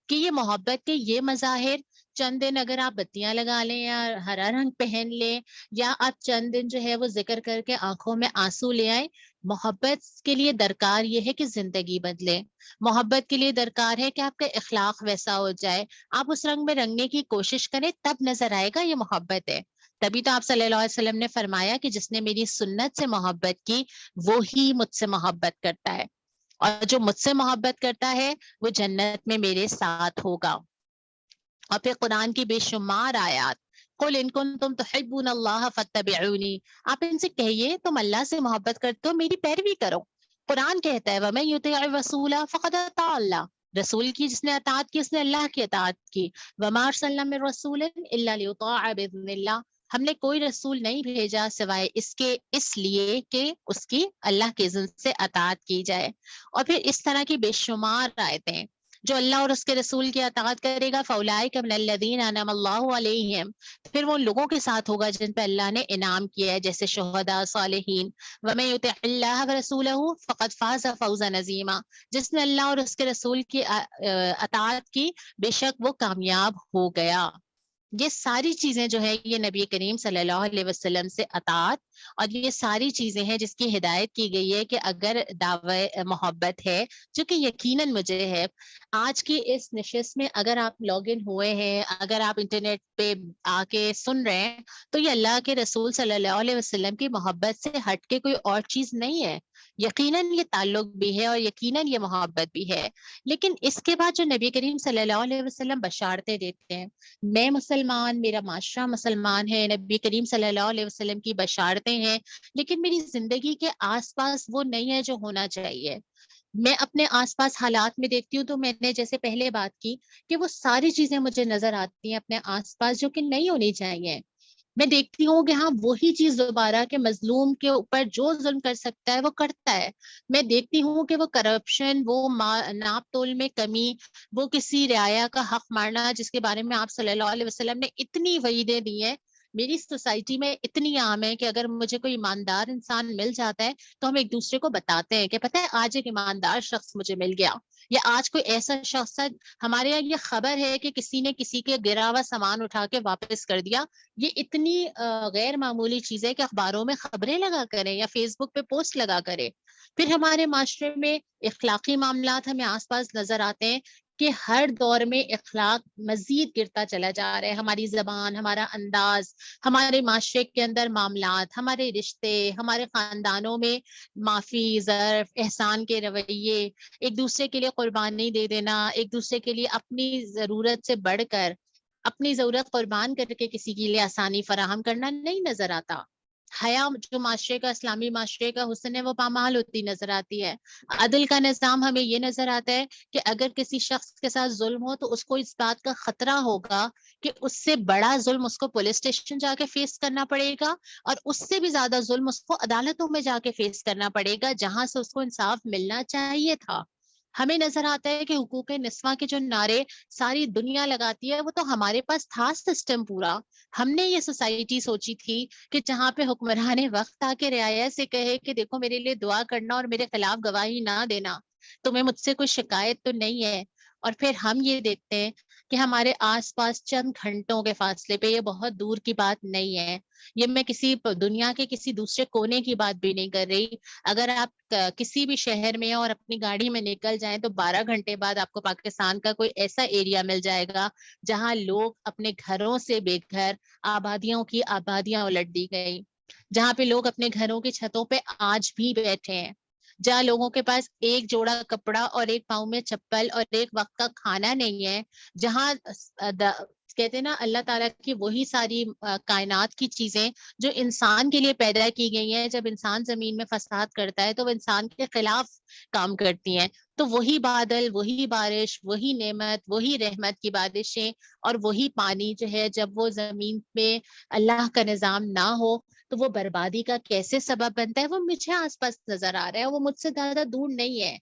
کہ یہ محبت کے یہ مظاہر چند دن اگر آپ بتیاں لگا لیں یا ہرا رنگ پہن لیں یا آپ چند دن جو ہے وہ ذکر کر کے آنکھوں میں آنسو لے آئیں, محبت کے لیے درکار یہ ہے کہ زندگی بدلے. محبت کے لیے درکار ہے کہ آپ کا اخلاق ویسا ہو جائے, آپ اس رنگ میں رنگنے کی کوشش کریں, تب نظر آئے گا یہ محبت ہے. تبھی تو آپ صلی اللہ علیہ وسلم نے فرمایا کہ جس نے میری سنت سے محبت کی وہی مجھ سے محبت کرتا ہے, اور جو مجھ سے محبت کرتا ہے وہ جنت میں میرے ساتھ ہوگا. اور پھر قرآن کی بے شمار آیات, قل ان کنتم تحبون اللہ فاتبعونی, آپ ان سے کہیے تم اللہ سے محبت کرتے ہو میری پیروی کرو. قرآن کہتا ہے وَمَن يُطِعِ الرَّسُولَ فَقَدْ أَطَاعَ اللَّهَ, رسول کی جس نے اطاعت کی اس نے اللہ کی اطاعت کی. وَمَا أَرْسَلْنَا مِن رَّسُولٍ إِلَّا لِيُطَاعَ بِإِذْنِ اللَّهِ, ہم نے کوئی رسول نہیں بھیجا سوائے اس کے اس لیے کہ اس کی اللہ کے اذن سے اطاعت کی جائے. اور پھر اس طرح کی بے شمار آیتیں, جو اللہ اور اس کے رسول کی اطاعت کرے گا فاولئک من الذین انعم اللہ علیہم, پھر وہ لوگوں کے ساتھ ہوگا جن پہ اللہ نے انعام کیا ہے جیسے شہداء صالحین. ومن یطع اللہ ورسولہ فقد فاز فوزا عظیما, جس نے اللہ اور اس کے رسول کی اطاعت کی بے شک وہ کامیاب ہو گیا. یہ ساری چیزیں جو ہے یہ نبی کریم صلی اللہ علیہ وسلم سے اطاعت, اور یہ ساری چیزیں ہیں جس کی ہدایت کی گئی ہے کہ اگر دعوی محبت ہے جو کہ یقیناً مجھے ہے. آج کی اس نشست میں اگر آپ لاگ ان ہوئے ہیں, اگر آپ انٹرنیٹ پہ آ کے سن رہے ہیں, تو یہ اللہ کے رسول صلی اللہ علیہ وسلم کی محبت سے ہٹ کے کوئی اور چیز نہیں ہے. یقیناً یہ تعلق بھی ہے اور یقیناً یہ محبت بھی ہے. لیکن اس کے بعد جو نبی کریم صلی اللہ علیہ وسلم بشارتیں دیتے ہیں, میں مسلمان, میرا معاشرہ مسلمان ہے, نبی کریم صلی اللہ علیہ وسلم کی بشارتیں ہیں, لیکن میری زندگی کے آس پاس وہ نہیں ہے جو ہونا چاہیے. میں اپنے آس پاس حالات میں دیکھتی ہوں تو میں نے جیسے پہلے بات کی کہ وہ ساری چیزیں مجھے نظر آتی ہیں اپنے آس پاس جو کہ نہیں ہونی چاہیے. میں دیکھتی ہوں کہ ہاں وہی چیز دوبارہ کے مظلوم کے اوپر جو ظلم کر سکتا ہے وہ کرتا ہے. میں دیکھتی ہوں کہ وہ کرپشن, وہ ناپ تول میں کمی, وہ کسی رعایا کا حق مارنا جس کے بارے میں آپ صلی اللہ علیہ وسلم نے اتنی وعیدیں دی ہیں, میری سوسائٹی میں اتنی عام ہے کہ اگر مجھے کوئی ایماندار انسان مل جاتا ہے تو ہم ایک دوسرے کو بتاتے ہیں کہ پتہ ہے آج ایک ایماندار شخص مجھے مل گیا, یا آج کوئی ایسا شخص ہے. ہمارے یہاں یہ خبر ہے کہ کسی نے کسی کے گرا ہوا سامان اٹھا کے واپس کر دیا. یہ اتنی غیر معمولی چیز ہے کہ اخباروں میں خبریں لگا کریں یا فیس بک پہ پوسٹ لگا کریں. پھر ہمارے معاشرے میں اخلاقی معاملات ہمیں آس پاس نظر آتے ہیں کہ ہر دور میں اخلاق مزید گرتا چلا جا رہا ہے. ہماری زبان, ہمارا انداز, ہمارے معاشرے کے اندر معاملات, ہمارے رشتے, ہمارے خاندانوں میں معافی, ظرف, احسان کے رویے, ایک دوسرے کے لیے قربانی دے دینا, ایک دوسرے کے لیے اپنی ضرورت سے بڑھ کر اپنی ضرورت قربان کر کے کسی کے لیے آسانی فراہم کرنا نہیں نظر آتا. حیا جو معاشرے کا, اسلامی معاشرے کا حسن ہے, وہ پامال ہوتی نظر آتی ہے. عدل کا نظام ہمیں یہ نظر آتا ہے کہ اگر کسی شخص کے ساتھ ظلم ہو تو اس کو اس بات کا خطرہ ہوگا کہ اس سے بڑا ظلم اس کو پولیس اسٹیشن جا کے فیس کرنا پڑے گا, اور اس سے بھی زیادہ ظلم اس کو عدالتوں میں جا کے فیس کرنا پڑے گا جہاں سے اس کو انصاف ملنا چاہیے تھا. ہمیں نظر آتا ہے کہ حقوق نسواں کے جو نعرے ساری دنیا لگاتی ہے وہ تو ہمارے پاس تھا سسٹم پورا. ہم نے یہ سوسائٹی سوچی تھی کہ جہاں پہ حکمران وقت آ کے رعایا سے کہے کہ دیکھو میرے لیے دعا کرنا اور میرے خلاف گواہی نہ دینا, تمہیں مجھ سے کوئی شکایت تو نہیں ہے. اور پھر ہم یہ دیکھتے ہیں کہ ہمارے آس پاس چند گھنٹوں کے فاصلے پہ، یہ بہت دور کی بات نہیں ہے، یہ میں کسی دنیا کے کسی دوسرے کونے کی بات بھی نہیں کر رہی، اگر آپ کسی بھی شہر میں اور اپنی گاڑی میں نکل جائیں تو 12 گھنٹے بعد آپ کو پاکستان کا کوئی ایسا ایریا مل جائے گا جہاں لوگ اپنے گھروں سے بے گھر، آبادیوں کی آبادیاں الٹ دی گئی، جہاں پہ لوگ اپنے گھروں کی چھتوں پہ آج بھی بیٹھے ہیں، جہاں لوگوں کے پاس ایک جوڑا کپڑا اور ایک پاؤں میں چپل اور ایک وقت کا کھانا نہیں ہے، جہاں کہتے ہیں نا اللہ تعالیٰ کی وہی ساری کائنات کی چیزیں جو انسان کے لیے پیدا کی گئی ہیں، جب انسان زمین میں فساد کرتا ہے تو وہ انسان کے خلاف کام کرتی ہیں، تو وہی بادل، وہی بارش، وہی نعمت، وہی رحمت کی بارشیں اور وہی پانی جو ہے جب وہ زمین پہ اللہ کا نظام نہ ہو تو وہ بربادی کا کیسے سبب بنتا ہے، وہ مجھے آس پاس نظر آ رہا ہے، وہ مجھ سے زیادہ دور نہیں ہے،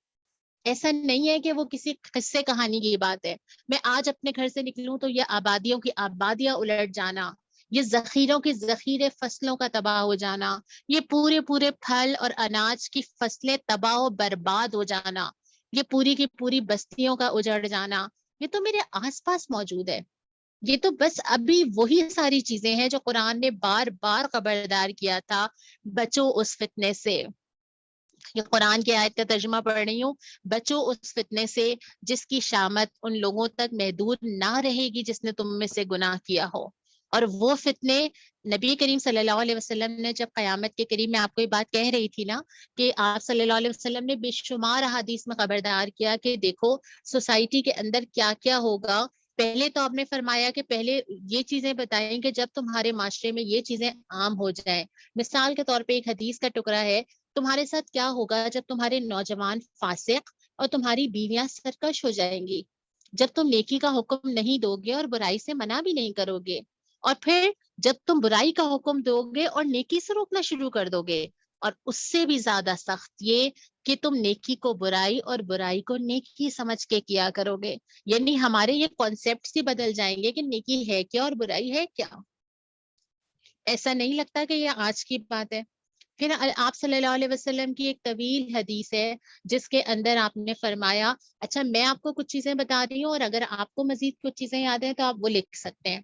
ایسا نہیں ہے کہ وہ کسی قصے کہانی کی بات ہے، میں آج اپنے گھر سے نکلوں تو یہ آبادیوں کی آبادیاں الٹ جانا، یہ ذخیروں کے ذخیرے فصلوں کا تباہ ہو جانا، یہ پورے پورے پھل اور اناج کی فصلیں تباہ و برباد ہو جانا، یہ پوری کی پوری بستیوں کا اجڑ جانا، یہ تو میرے آس پاس موجود ہے، یہ تو بس ابھی وہی ساری چیزیں ہیں جو قرآن نے بار بار خبردار کیا تھا، بچو اس فتنے سے، یہ قرآن کی آیت کا ترجمہ پڑھ رہی ہوں، بچو اس فتنے سے جس کی شامت ان لوگوں تک محدود نہ رہے گی جس نے تم میں سے گناہ کیا ہو، اور وہ فتنے نبی کریم صلی اللہ علیہ وسلم نے جب قیامت کے قریب، میں آپ کو یہ بات کہہ رہی تھی نا کہ آپ صلی اللہ علیہ وسلم نے بے شمار احادیث میں خبردار کیا کہ دیکھو سوسائٹی کے اندر کیا کیا ہوگا، پہلے تو آپ نے فرمایا کہ پہلے یہ چیزیں بتائیں کہ جب تمہارے معاشرے میں یہ چیزیں عام ہو جائیں، مثال کے طور پہ ایک حدیث کا ٹکڑا ہے، تمہارے ساتھ کیا ہوگا جب تمہارے نوجوان فاسق اور تمہاری بیویاں سرکش ہو جائیں گی، جب تم نیکی کا حکم نہیں دو گے اور برائی سے منع بھی نہیں کرو گے، اور پھر جب تم برائی کا حکم دو گے اور نیکی سے روکنا شروع کر دو گے، اور اس سے بھی زیادہ سخت یہ کہ تم نیکی کو برائی اور برائی کو نیکی سمجھ کے کیا کرو گے، یعنی ہمارے یہ کانسیپٹس ہی بدل جائیں گے کہ نیکی ہے کیا اور برائی ہے کیا، ایسا نہیں لگتا کہ یہ آج کی بات ہے؟ پھر آپ صلی اللہ علیہ وسلم کی ایک طویل حدیث ہے جس کے اندر آپ نے فرمایا، اچھا میں آپ کو کچھ چیزیں بتا رہی ہوں اور اگر آپ کو مزید کچھ چیزیں یاد ہیں تو آپ وہ لکھ سکتے ہیں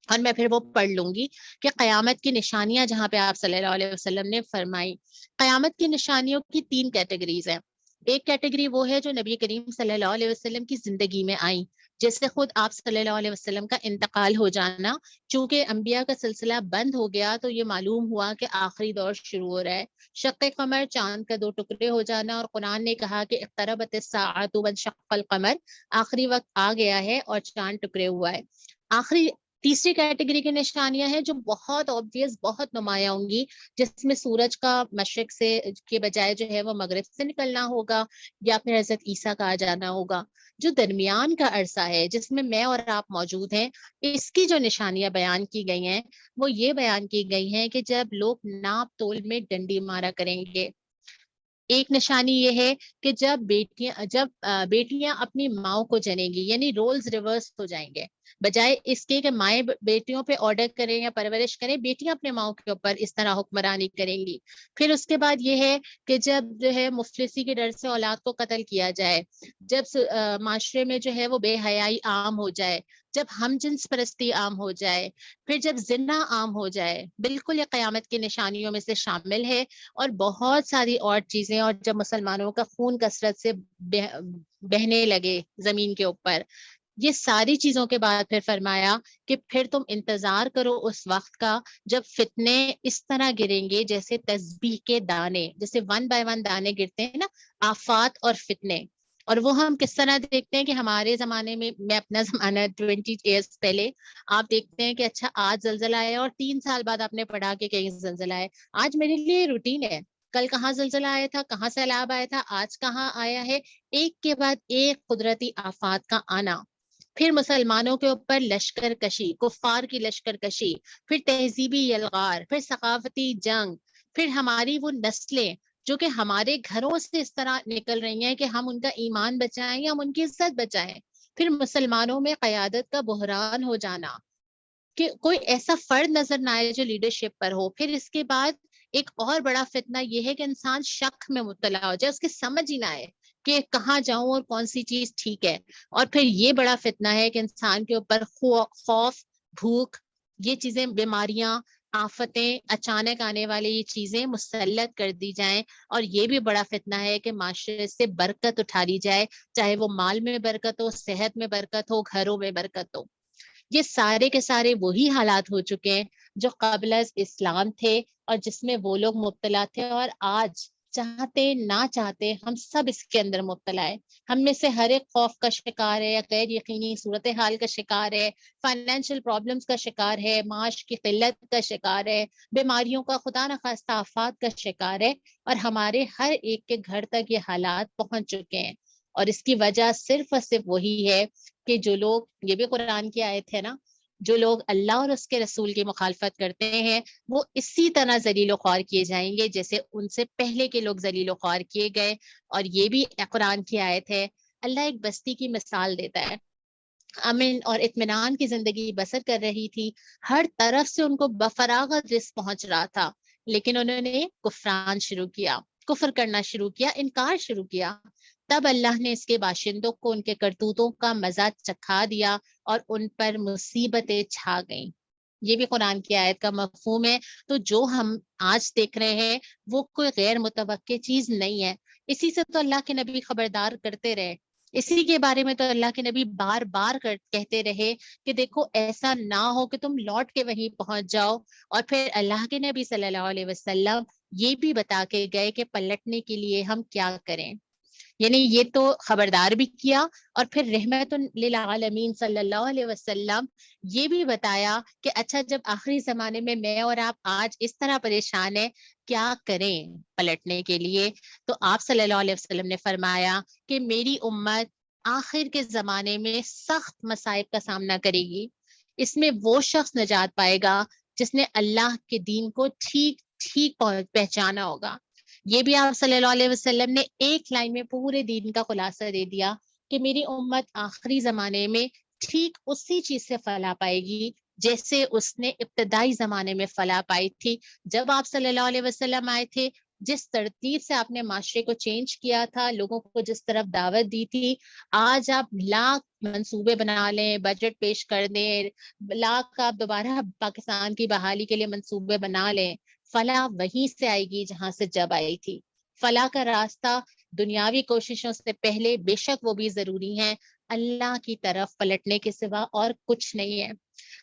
اور میں پھر وہ پڑھ لوں گی، کہ قیامت کی نشانیاں جہاں پہ آپ صلی اللہ علیہ وسلم نے فرمائی، قیامت کی نشانیوں کی 3 کیٹیگریز ہیں، ایک کیٹیگری وہ ہے جو نبی کریم صلی اللہ علیہ وسلم کی زندگی میں آئی، جیسے خود آپ صلی اللہ علیہ وسلم کا انتقال ہو جانا، چونکہ انبیاء کا سلسلہ بند ہو گیا تو یہ معلوم ہوا کہ آخری دور شروع ہو رہا ہے، شق قمر، چاند کا 2 ٹکڑے ہو جانا، اور قرآن نے کہا کہ اقتربت الساعۃ وانشق القمر، آخری وقت آ گیا ہے اور چاند ٹکڑے ہوا ہے، آخری تیسری کیٹیگری کی نشانیاں ہیں جو بہت obvious، بہت نمایاں ہوں گی، جس میں سورج کا مشرق سے کے بجائے جو ہے وہ مغرب سے نکلنا ہوگا، یا پھر حضرت عیسیٰ کا آ جانا ہوگا، جو درمیان کا عرصہ ہے جس میں میں اور آپ موجود ہیں، اس کی جو نشانیاں بیان کی گئی ہیں وہ یہ بیان کی گئی ہیں کہ جب لوگ ناپ تول میں ڈنڈی مارا کریں گے، ایک نشانی یہ ہے کہ جب بیٹیاں اپنی ماؤں کو جنیں گی، یعنی رولز ریورس ہو جائیں گے، بجائے اس کے کہ مائیں بیٹیوں پہ آرڈر کریں یا پرورش کریں، بیٹیاں اپنے ماؤں کے اوپر اس طرح حکمرانی کریں گی، پھر اس کے بعد یہ ہے کہ جب جو ہے مفلسی کے ڈر سے اولاد کو قتل کیا جائے، جب معاشرے میں جو ہے وہ بے حیائی عام ہو جائے، جب ہم جنس پرستی عام ہو جائے، پھر جب زنا عام ہو جائے، بالکل یہ قیامت کی نشانیوں میں سے شامل ہے، اور بہت ساری اور چیزیں، اور جب مسلمانوں کا خون کثرت سے بہنے لگے زمین کے اوپر، یہ ساری چیزوں کے بعد پھر فرمایا کہ پھر تم انتظار کرو اس وقت کا جب فتنے اس طرح گریں گے جیسے تسبیح کے دانے، جیسے 1 by 1 دانے گرتے ہیں نا، آفات اور فتنے، اور وہ ہم کس طرح دیکھتے ہیں کہ ہمارے زمانے میں اپنا زمانہ 20 ایئرس پہلے آپ دیکھتے ہیں کہ اچھا آج زلزلہ آیا اور 3 سال بعد آپ نے پڑھا کہ کہیں زلزلہ ہے، آج میرے لیے روٹین ہے، کل کہاں زلزلہ آیا تھا، کہاں سیلاب آیا تھا، آج کہاں آیا ہے، ایک کے بعد ایک قدرتی آفات کا آنا، پھر مسلمانوں کے اوپر لشکر کشی، کفار کی لشکر کشی، پھر تہذیبی یلغار، پھر ثقافتی جنگ، پھر ہماری وہ نسلیں جو کہ ہمارے گھروں سے اس طرح نکل رہی ہیں کہ ہم ان کا ایمان بچائیں یا ہم ان کی عزت بچائیں، پھر مسلمانوں میں قیادت کا بحران ہو جانا کہ کوئی ایسا فرد نظر نہ آئے جو لیڈرشپ پر ہو، پھر اس کے بعد ایک اور بڑا فتنہ یہ ہے کہ انسان شک میں مبتلا ہو جائے، اس کی سمجھ ہی نہ آئے کہ کہاں جاؤں اور کون سی چیز ٹھیک ہے. اور پھر یہ بڑا فتنہ ہے کہ انسان کے اوپر خوف، بھوک، یہ چیزیں، بیماریاں، آفتیں، اچانک آنے والی یہ چیزیں مسلط کر دی جائیں. اور یہ بھی بڑا فتنہ ہے کہ معاشرے سے برکت اٹھا لی جائے، چاہے وہ مال میں برکت ہو، صحت میں برکت ہو، گھروں میں برکت ہو. یہ سارے کے سارے وہی حالات ہو چکے ہیں جو قبل از اسلام تھے اور جس میں وہ لوگ مبتلا تھے، اور آج چاہتے نہ چاہتے ہم سب اس کے اندر مبتلا ہے. ہم میں سے ہر ایک خوف کا شکار ہے، غیر یقینی صورتحال کا شکار ہے، فائنینشیل پرابلمز کا شکار ہے، معاش کی قلت کا شکار ہے، بیماریوں کا خدا نخواستہ آفات کا شکار ہے. اور ہمارے ہر ایک کے گھر تک یہ حالات پہنچ چکے ہیں. اور اس کی وجہ صرف اور صرف وہی ہے کہ جو لوگ، یہ بھی قرآن کی آیت ہے نا، جو لوگ اللہ اور اس کے رسول کی مخالفت کرتے ہیں وہ اسی طرح ذلیل و خوار کیے جائیں گے جیسے ان سے پہلے کے لوگ ذلیل و خوار کیے گئے. اور یہ بھی قرآن کی آیت ہے. اللہ ایک بستی کی مثال دیتا ہے، امن اور اطمینان کی زندگی بسر کر رہی تھی، ہر طرف سے ان کو بفراغت رزق پہنچ رہا تھا، لیکن انہوں نے کفران شروع کیا، کفر کرنا شروع کیا، انکار شروع کیا. تب اللہ نے اس کے باشندوں کو ان کے کرتوتوں کا مزہ چکھا دیا اور ان پر مصیبتیں چھا گئیں. یہ بھی قرآن کی آیت کا مفہوم ہے. تو جو ہم آج دیکھ رہے ہیں وہ کوئی غیر متوقع چیز نہیں ہے. اسی سے تو اللہ کے نبی خبردار کرتے رہے، اسی کے بارے میں تو اللہ کے نبی بار بار کہتے رہے کہ دیکھو ایسا نہ ہو کہ تم لوٹ کے وہیں پہنچ جاؤ. اور پھر اللہ کے نبی صلی اللہ علیہ وسلم یہ بھی بتا کے گئے کہ پلٹنے کے لیے ہم کیا کریں. یعنی یہ تو خبردار بھی کیا، اور پھر رحمت للعالمین صلی اللہ علیہ وسلم یہ بھی بتایا کہ اچھا جب آخری زمانے میں اور آپ آج اس طرح پریشان ہیں، کیا کریں پلٹنے کے لیے. تو آپ صلی اللہ علیہ وسلم نے فرمایا کہ میری امت آخر کے زمانے میں سخت مصائب کا سامنا کرے گی. اس میں وہ شخص نجات پائے گا جس نے اللہ کے دین کو ٹھیک ٹھیک پہچانا ہوگا. یہ بھی آپ صلی اللہ علیہ وسلم نے ایک لائن میں پورے دین کا خلاصہ دے دیا کہ میری امت آخری زمانے میں ٹھیک اسی چیز سے فلاح پائے گی جیسے اس نے ابتدائی زمانے میں فلاح پائی تھی. جب آپ صلی اللہ علیہ وسلم آئے تھے، جس ترتیب سے آپ نے معاشرے کو چینج کیا تھا، لوگوں کو جس طرف دعوت دی تھی، آج آپ لاکھ منصوبے بنا لیں، بجٹ پیش کر دیں، لاکھ آپ دوبارہ پاکستان کی بحالی کے لیے منصوبے بنا لیں، فلاح وہیں سے آئے گی جہاں سے جب آئی تھی. فلاح کا راستہ دنیاوی کوششوں سے پہلے بے شک وہ بھی ضروری ہیں، اللہ کی طرف پلٹنے کے سوا اور کچھ نہیں ہے.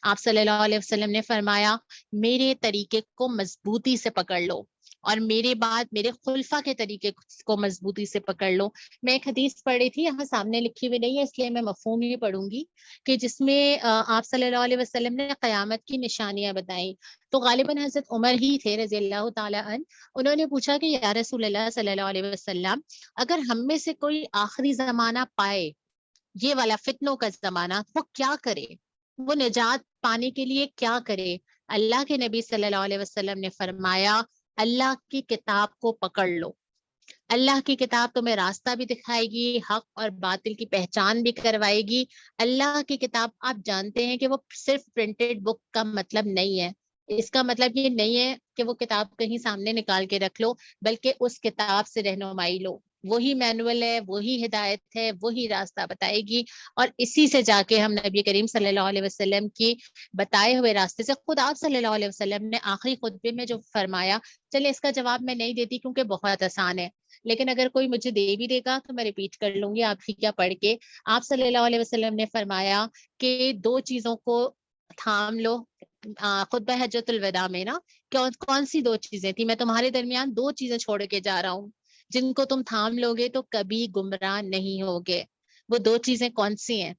آپ صلی اللہ علیہ وسلم نے فرمایا میرے طریقے کو مضبوطی سے پکڑ لو اور میرے بعد میرے خلفاء کے طریقے کو مضبوطی سے پکڑ لو. میں ایک حدیث پڑھ رہی تھی، یہاں سامنے لکھی ہوئی نہیں ہے اس لیے میں مفہوم ہی پڑھوں گی، کہ جس میں آپ صلی اللہ علیہ وسلم نے قیامت کی نشانیاں بتائیں. تو غالباً حضرت عمر ہی تھے رضی اللہ تعالیٰ عنہ. انہوں نے پوچھا کہ یا رسول اللہ صلی اللہ علیہ وسلم، اگر ہم میں سے کوئی آخری زمانہ پائے، یہ والا فتنوں کا زمانہ، وہ کیا کرے؟ وہ نجات پانے کے لیے کیا کرے؟ اللہ کے نبی صلی اللہ علیہ وسلم نے فرمایا اللہ کی کتاب کو پکڑ لو. اللہ کی کتاب تمہیں راستہ بھی دکھائے گی، حق اور باطل کی پہچان بھی کروائے گی. اللہ کی کتاب آپ جانتے ہیں کہ وہ صرف پرنٹڈ بک کا مطلب نہیں ہے. اس کا مطلب یہ نہیں ہے کہ وہ کتاب کہیں سامنے نکال کے رکھ لو، بلکہ اس کتاب سے رہنمائی لو. وہی مینول ہے، وہی ہدایت ہے، وہی راستہ بتائے گی. اور اسی سے جا کے ہم نبی کریم صلی اللہ علیہ وسلم کی بتائے ہوئے راستے سے، خود آپ صلی اللہ علیہ وسلم نے آخری خطبے میں جو فرمایا، چلے اس کا جواب میں نہیں دیتی کیونکہ بہت آسان ہے، لیکن اگر کوئی مجھے دے بھی دے گا تو میں ریپیٹ کر لوں گی آپ ہی کیا پڑھ کے. آپ صلی اللہ علیہ وسلم نے فرمایا کہ دو چیزوں کو تھام لو. خطبہ حجۃ الوداع میں نا، کون سی دو چیزیں تھی؟ میں تمہارے درمیان دو چیزیں چھوڑ کے جا رہا ہوں جن کو تم تھام لو گے تو کبھی گمراہ نہیں ہوگے. وہ دو چیزیں کون سی ہیں؟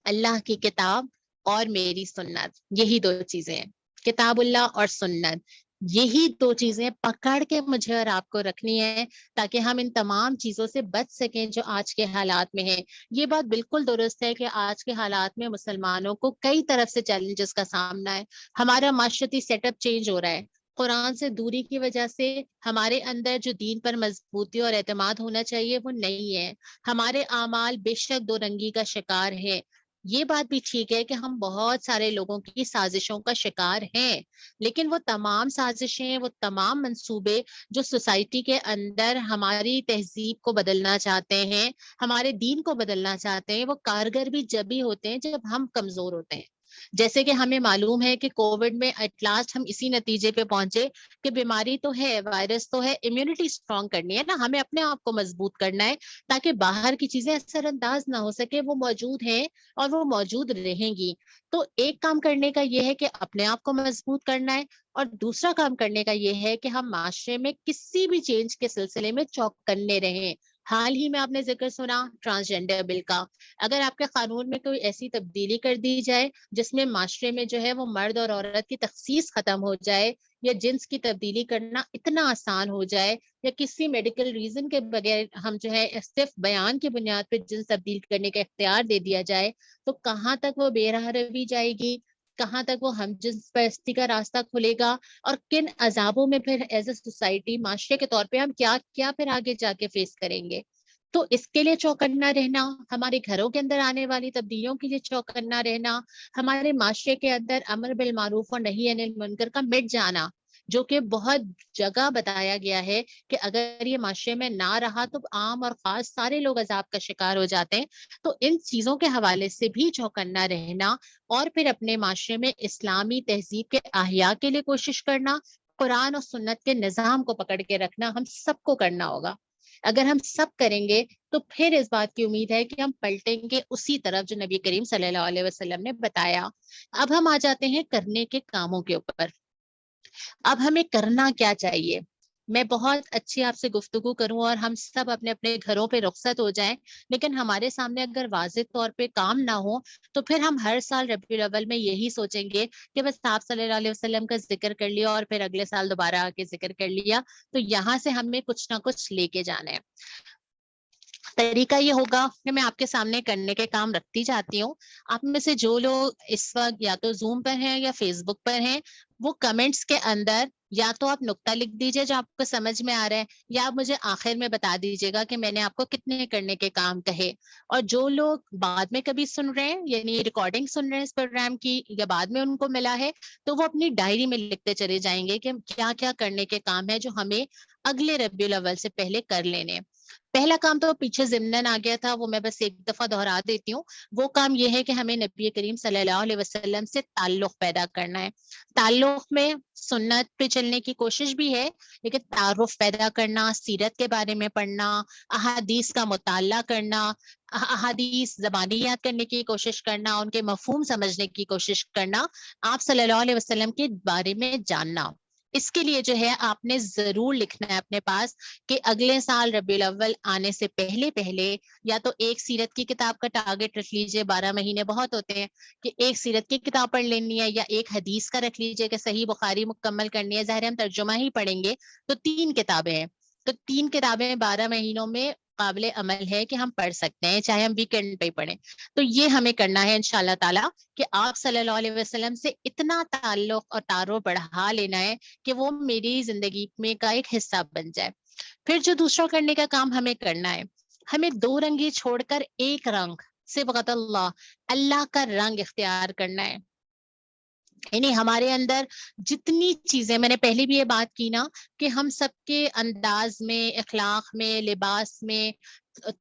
اللہ کی کتاب اور میری سنت. یہی دو چیزیں ہیں، کتاب اللہ اور سنت. یہی دو چیزیں پکڑ کے مجھے اور آپ کو رکھنی ہے تاکہ ہم ان تمام چیزوں سے بچ سکیں جو آج کے حالات میں ہیں. یہ بات بالکل درست ہے کہ آج کے حالات میں مسلمانوں کو کئی طرف سے چیلنجز کا سامنا ہے. ہمارا معاشرتی سیٹ اپ چینج ہو رہا ہے. قرآن سے دوری کی وجہ سے ہمارے اندر جو دین پر مضبوطی اور اعتماد ہونا چاہیے وہ نہیں ہے. ہمارے اعمال بے شک دو رنگی کا شکار ہے. یہ بات بھی ٹھیک ہے کہ ہم بہت سارے لوگوں کی سازشوں کا شکار ہیں، لیکن وہ تمام سازشیں، وہ تمام منصوبے جو سوسائٹی کے اندر ہماری تہذیب کو بدلنا چاہتے ہیں، ہمارے دین کو بدلنا چاہتے ہیں، وہ کارگر بھی جب ہی ہوتے ہیں جب ہم کمزور ہوتے ہیں۔ جیسے کہ ہمیں معلوم ہے کہ کووڈ میں ایٹ لاسٹ ہم اسی نتیجے پہ پہنچے کہ بیماری تو ہے، وائرس تو ہے، امیونٹی اسٹرانگ کرنی ہے نا، ہمیں اپنے آپ کو مضبوط کرنا ہے تاکہ باہر کی چیزیں اثر انداز نہ ہو سکے، وہ موجود ہیں اور وہ موجود رہیں گی۔ تو ایک کام کرنے کا یہ ہے کہ اپنے آپ کو مضبوط کرنا ہے، اور دوسرا کام کرنے کا یہ ہے کہ ہم معاشرے میں کسی بھی چینج کے سلسلے میں چوکنے رہیں۔ حال ہی میں آپ نے ذکر سنا ٹرانسجینڈر بل کا، اگر آپ کے قانون میں کوئی ایسی تبدیلی کر دی جائے جس میں معاشرے میں جو ہے وہ مرد اور عورت کی تخصیص ختم ہو جائے، یا جنس کی تبدیلی کرنا اتنا آسان ہو جائے، یا کسی میڈیکل ریزن کے بغیر ہم جو ہے صرف بیان کی بنیاد پہ جنس تبدیل کرنے کا اختیار دے دیا جائے، تو کہاں تک وہ بے راہ روی جائے گی، کہاں تک وہ ہم جنس پرستی کا راستہ کھلے گا، اور کن عذابوں میں پھر ایز اے سوسائٹی، معاشرے کے طور پہ ہم کیا کیا پھر آگے جا کے فیس کریں گے۔ تو اس کے لیے چوکنا رہنا، ہمارے گھروں کے اندر آنے والی تبدیلیوں کے لیے چوکنا رہنا، ہمارے معاشرے کے اندر امر بالمعروف اور نہی عن المنکر کا مٹ جانا، جو کہ بہت جگہ بتایا گیا ہے کہ اگر یہ معاشرے میں نہ رہا تو عام اور خاص سارے لوگ عذاب کا شکار ہو جاتے ہیں۔ تو ان چیزوں کے حوالے سے بھی چوکنا رہنا، اور پھر اپنے معاشرے میں اسلامی تہذیب کے احیاء کے لیے کوشش کرنا، قرآن اور سنت کے نظام کو پکڑ کے رکھنا ہم سب کو کرنا ہوگا۔ اگر ہم سب کریں گے تو پھر اس بات کی امید ہے کہ ہم پلٹیں گے اسی طرف جو نبی کریم صلی اللہ علیہ وسلم نے بتایا۔ اب ہم آ جاتے ہیں کرنے کے کاموں کے اوپر۔ اب ہمیں کرنا کیا چاہیے؟ میں بہت اچھی آپ سے گفتگو کروں اور ہم سب اپنے اپنے گھروں پہ رخصت ہو جائیں، لیکن ہمارے سامنے اگر واضح طور پہ کام نہ ہو تو پھر ہم ہر سال ربیع الاول میں یہی سوچیں گے کہ بس آپ صلی اللہ علیہ وسلم کا ذکر کر لیا اور پھر اگلے سال دوبارہ آ کے ذکر کر لیا، تو یہاں سے ہمیں کچھ نہ کچھ لے کے جانا ہے۔ طریقہ یہ ہوگا کہ میں آپ کے سامنے کرنے کے کام رکھتی جاتی ہوں۔ آپ میں سے جو لوگ اس وقت یا تو زوم پر ہیں یا فیس بک پر ہیں، وہ کمنٹس کے اندر یا تو آپ نقطہ لکھ دیجئے جو آپ کو سمجھ میں آ رہا ہے، یا آپ مجھے آخر میں بتا دیجئے گا کہ میں نے آپ کو کتنے کرنے کے کام کہے۔ اور جو لوگ بعد میں کبھی سن رہے ہیں، یعنی ریکارڈنگ سن رہے ہیں اس پروگرام کی، یا بعد میں ان کو ملا ہے، تو وہ اپنی ڈائری میں لکھتے چلے جائیں گے کہ کیا کیا کرنے کے کام ہے جو ہمیں اگلے ربیع الاول سے پہلے کر لینے ہیں۔ پہلا کام تو پیچھے ضمناً آ گیا تھا، وہ میں بس ایک دفعہ دہرا دیتی ہوں۔ وہ کام یہ ہے کہ ہمیں نبی کریم صلی اللہ علیہ وسلم سے تعلق پیدا کرنا ہے۔ تعلق میں سنت پہ چلنے کی کوشش بھی ہے، لیکن تعارف پیدا کرنا، سیرت کے بارے میں پڑھنا، احادیث کا مطالعہ کرنا، احادیث زبانی یاد کرنے کی کوشش کرنا، ان کے مفہوم سمجھنے کی کوشش کرنا، آپ صلی اللہ علیہ وسلم کے بارے میں جاننا۔ اس کے لیے جو ہے آپ نے ضرور لکھنا ہے اپنے پاس کہ اگلے سال ربیع الاول آنے سے پہلے پہلے یا تو ایک سیرت کی کتاب کا ٹارگٹ رکھ لیجئے، 12 مہینے بہت ہوتے ہیں، کہ ایک سیرت کی کتاب پڑھ لینی ہے، یا ایک حدیث کا رکھ لیجئے کہ صحیح بخاری مکمل کرنی ہے۔ ظاہر ہم ترجمہ ہی پڑھیں گے تو 3 کتابیں ہیں، تو 3 کتابیں 12 مہینوں میں قابل عمل ہے کہ ہم پڑھ سکتے ہیں، چاہے ہم ویکینڈ پہ ہی پڑھیں۔ تو یہ ہمیں کرنا ہے انشاءاللہ تعالی کہ آپ صلی اللہ علیہ وسلم سے اتنا تعلق اور تعارف بڑھا لینا ہے کہ وہ میری زندگی میں کا ایک حصہ بن جائے۔ پھر جو دوسرا کرنے کا کام ہمیں کرنا ہے، ہمیں 2 رنگی چھوڑ کر ایک رنگ، صبغت اللہ، اللہ کا رنگ اختیار کرنا ہے۔ یعنی ہمارے اندر جتنی چیزیں، میں نے پہلے بھی یہ بات کی نا کہ ہم سب کے انداز میں، اخلاق میں، لباس میں،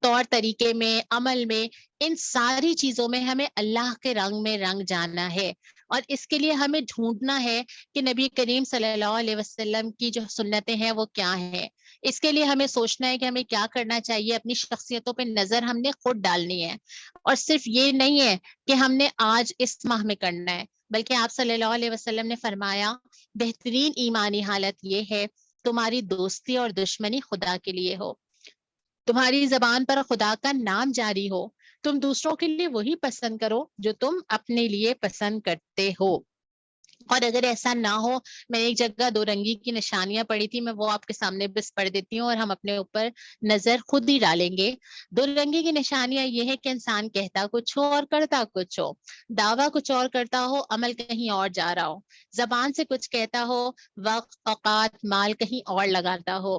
طور طریقے میں، عمل میں، ان ساری چیزوں میں ہمیں اللہ کے رنگ میں رنگ جانا ہے، اور اس کے لیے ہمیں ڈھونڈنا ہے کہ نبی کریم صلی اللہ علیہ وسلم کی جو سنتیں ہیں وہ کیا ہیں۔ اس کے لیے ہمیں سوچنا ہے کہ ہمیں کیا کرنا چاہیے، اپنی شخصیتوں پہ نظر ہم نے خود ڈالنی ہے، اور صرف یہ نہیں ہے کہ ہم نے آج اس ماہ میں کرنا ہے، بلکہ آپ صلی اللہ علیہ وسلم نے فرمایا بہترین ایمانی حالت یہ ہے تمہاری دوستی اور دشمنی خدا کے لیے ہو، تمہاری زبان پر خدا کا نام جاری ہو، تم دوسروں کے لیے وہی پسند کرو جو تم اپنے لیے پسند کرتے ہو۔ اور اگر ایسا نہ ہو، میں ایک جگہ 2 رنگی کی نشانیاں پڑھی تھی، میں وہ آپ کے سامنے بس پڑھ دیتی ہوں اور ہم اپنے اوپر نظر خود ہی ڈالیں گے۔ 2 رنگی کی نشانیاں یہ ہے کہ انسان کہتا کچھ ہو اور کرتا کچھ ہو، دعویٰ کچھ اور کرتا ہو، عمل کہیں اور جا رہا ہو، زبان سے کچھ کہتا ہو، وقت، اوقات، مال کہیں اور لگاتا ہو،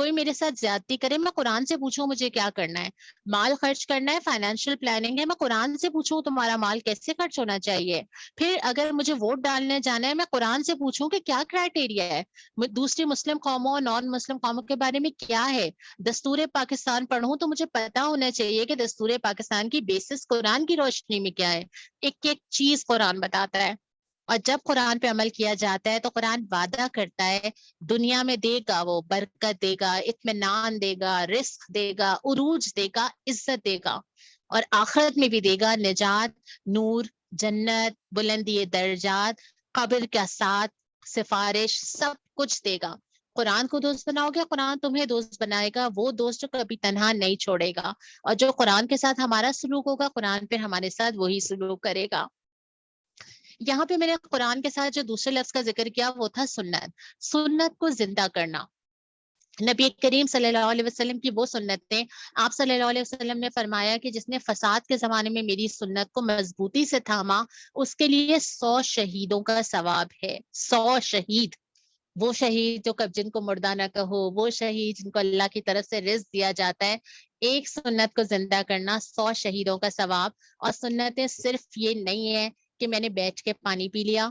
کوئی میرے ساتھ زیادتی کرے میں قرآن سے پوچھوں مجھے کیا کرنا ہے. مال خرچ کرنا ہے, فائنینشیل پلاننگ ہے, میں قرآن سے پوچھوں تمہارا مال کیسے خرچ ہونا چاہیے. پھر اگر مجھے ووٹ ڈالنے جانا ہے, میں قرآن سے پوچھوں کہ کیا کرائٹیریا ہے, دوسری مسلم قوموں اور نان مسلم قوموں کے بارے میں کیا ہے. دستور پاکستان پڑھوں تو مجھے پتا ہونا چاہیے کہ دستور پاکستان کی بیسس قرآن کی روشنی میں کیا ہے. ایک ایک چیز قرآن بتاتا ہے. اور جب قرآن پہ عمل کیا جاتا ہے تو قرآن وعدہ کرتا ہے دنیا میں دے گا, وہ برکت دے گا, اطمینان دے گا, رزق دے گا, عروج دے گا, عزت دے گا, اور آخرت میں بھی دے گا نجات, نور, جنت, بلندی درجات, قبر کا ساتھ, سفارش, سب کچھ دے گا. قرآن کو دوست بناؤ گے, قرآن تمہیں دوست بنائے گا, وہ دوست جو کبھی تنہا نہیں چھوڑے گا. اور جو قرآن کے ساتھ ہمارا سلوک ہوگا, قرآن پھر ہمارے ساتھ وہی سلوک کرے گا. یہاں پہ میں نے قرآن کے ساتھ جو دوسرے لفظ کا ذکر کیا وہ تھا سنت. سنت کو زندہ کرنا. نبی کریم صلی اللہ علیہ وسلم کی وہ سنتیں, آپ صلی اللہ علیہ وسلم نے فرمایا کہ جس نے فساد کے زمانے میں میری سنت کو مضبوطی سے تھاما, اس کے لیے 100 شہیدوں کا ثواب ہے. 100 شہید, وہ شہید جو جن کو مردہ نہ کہو, وہ شہید جن کو اللہ کی طرف سے رزق دیا جاتا ہے. ایک سنت کو زندہ کرنا, 100 شہیدوں کا ثواب. اور سنتیں صرف یہ نہیں ہے کہ میں نے بیٹھ کے پانی پی لیا,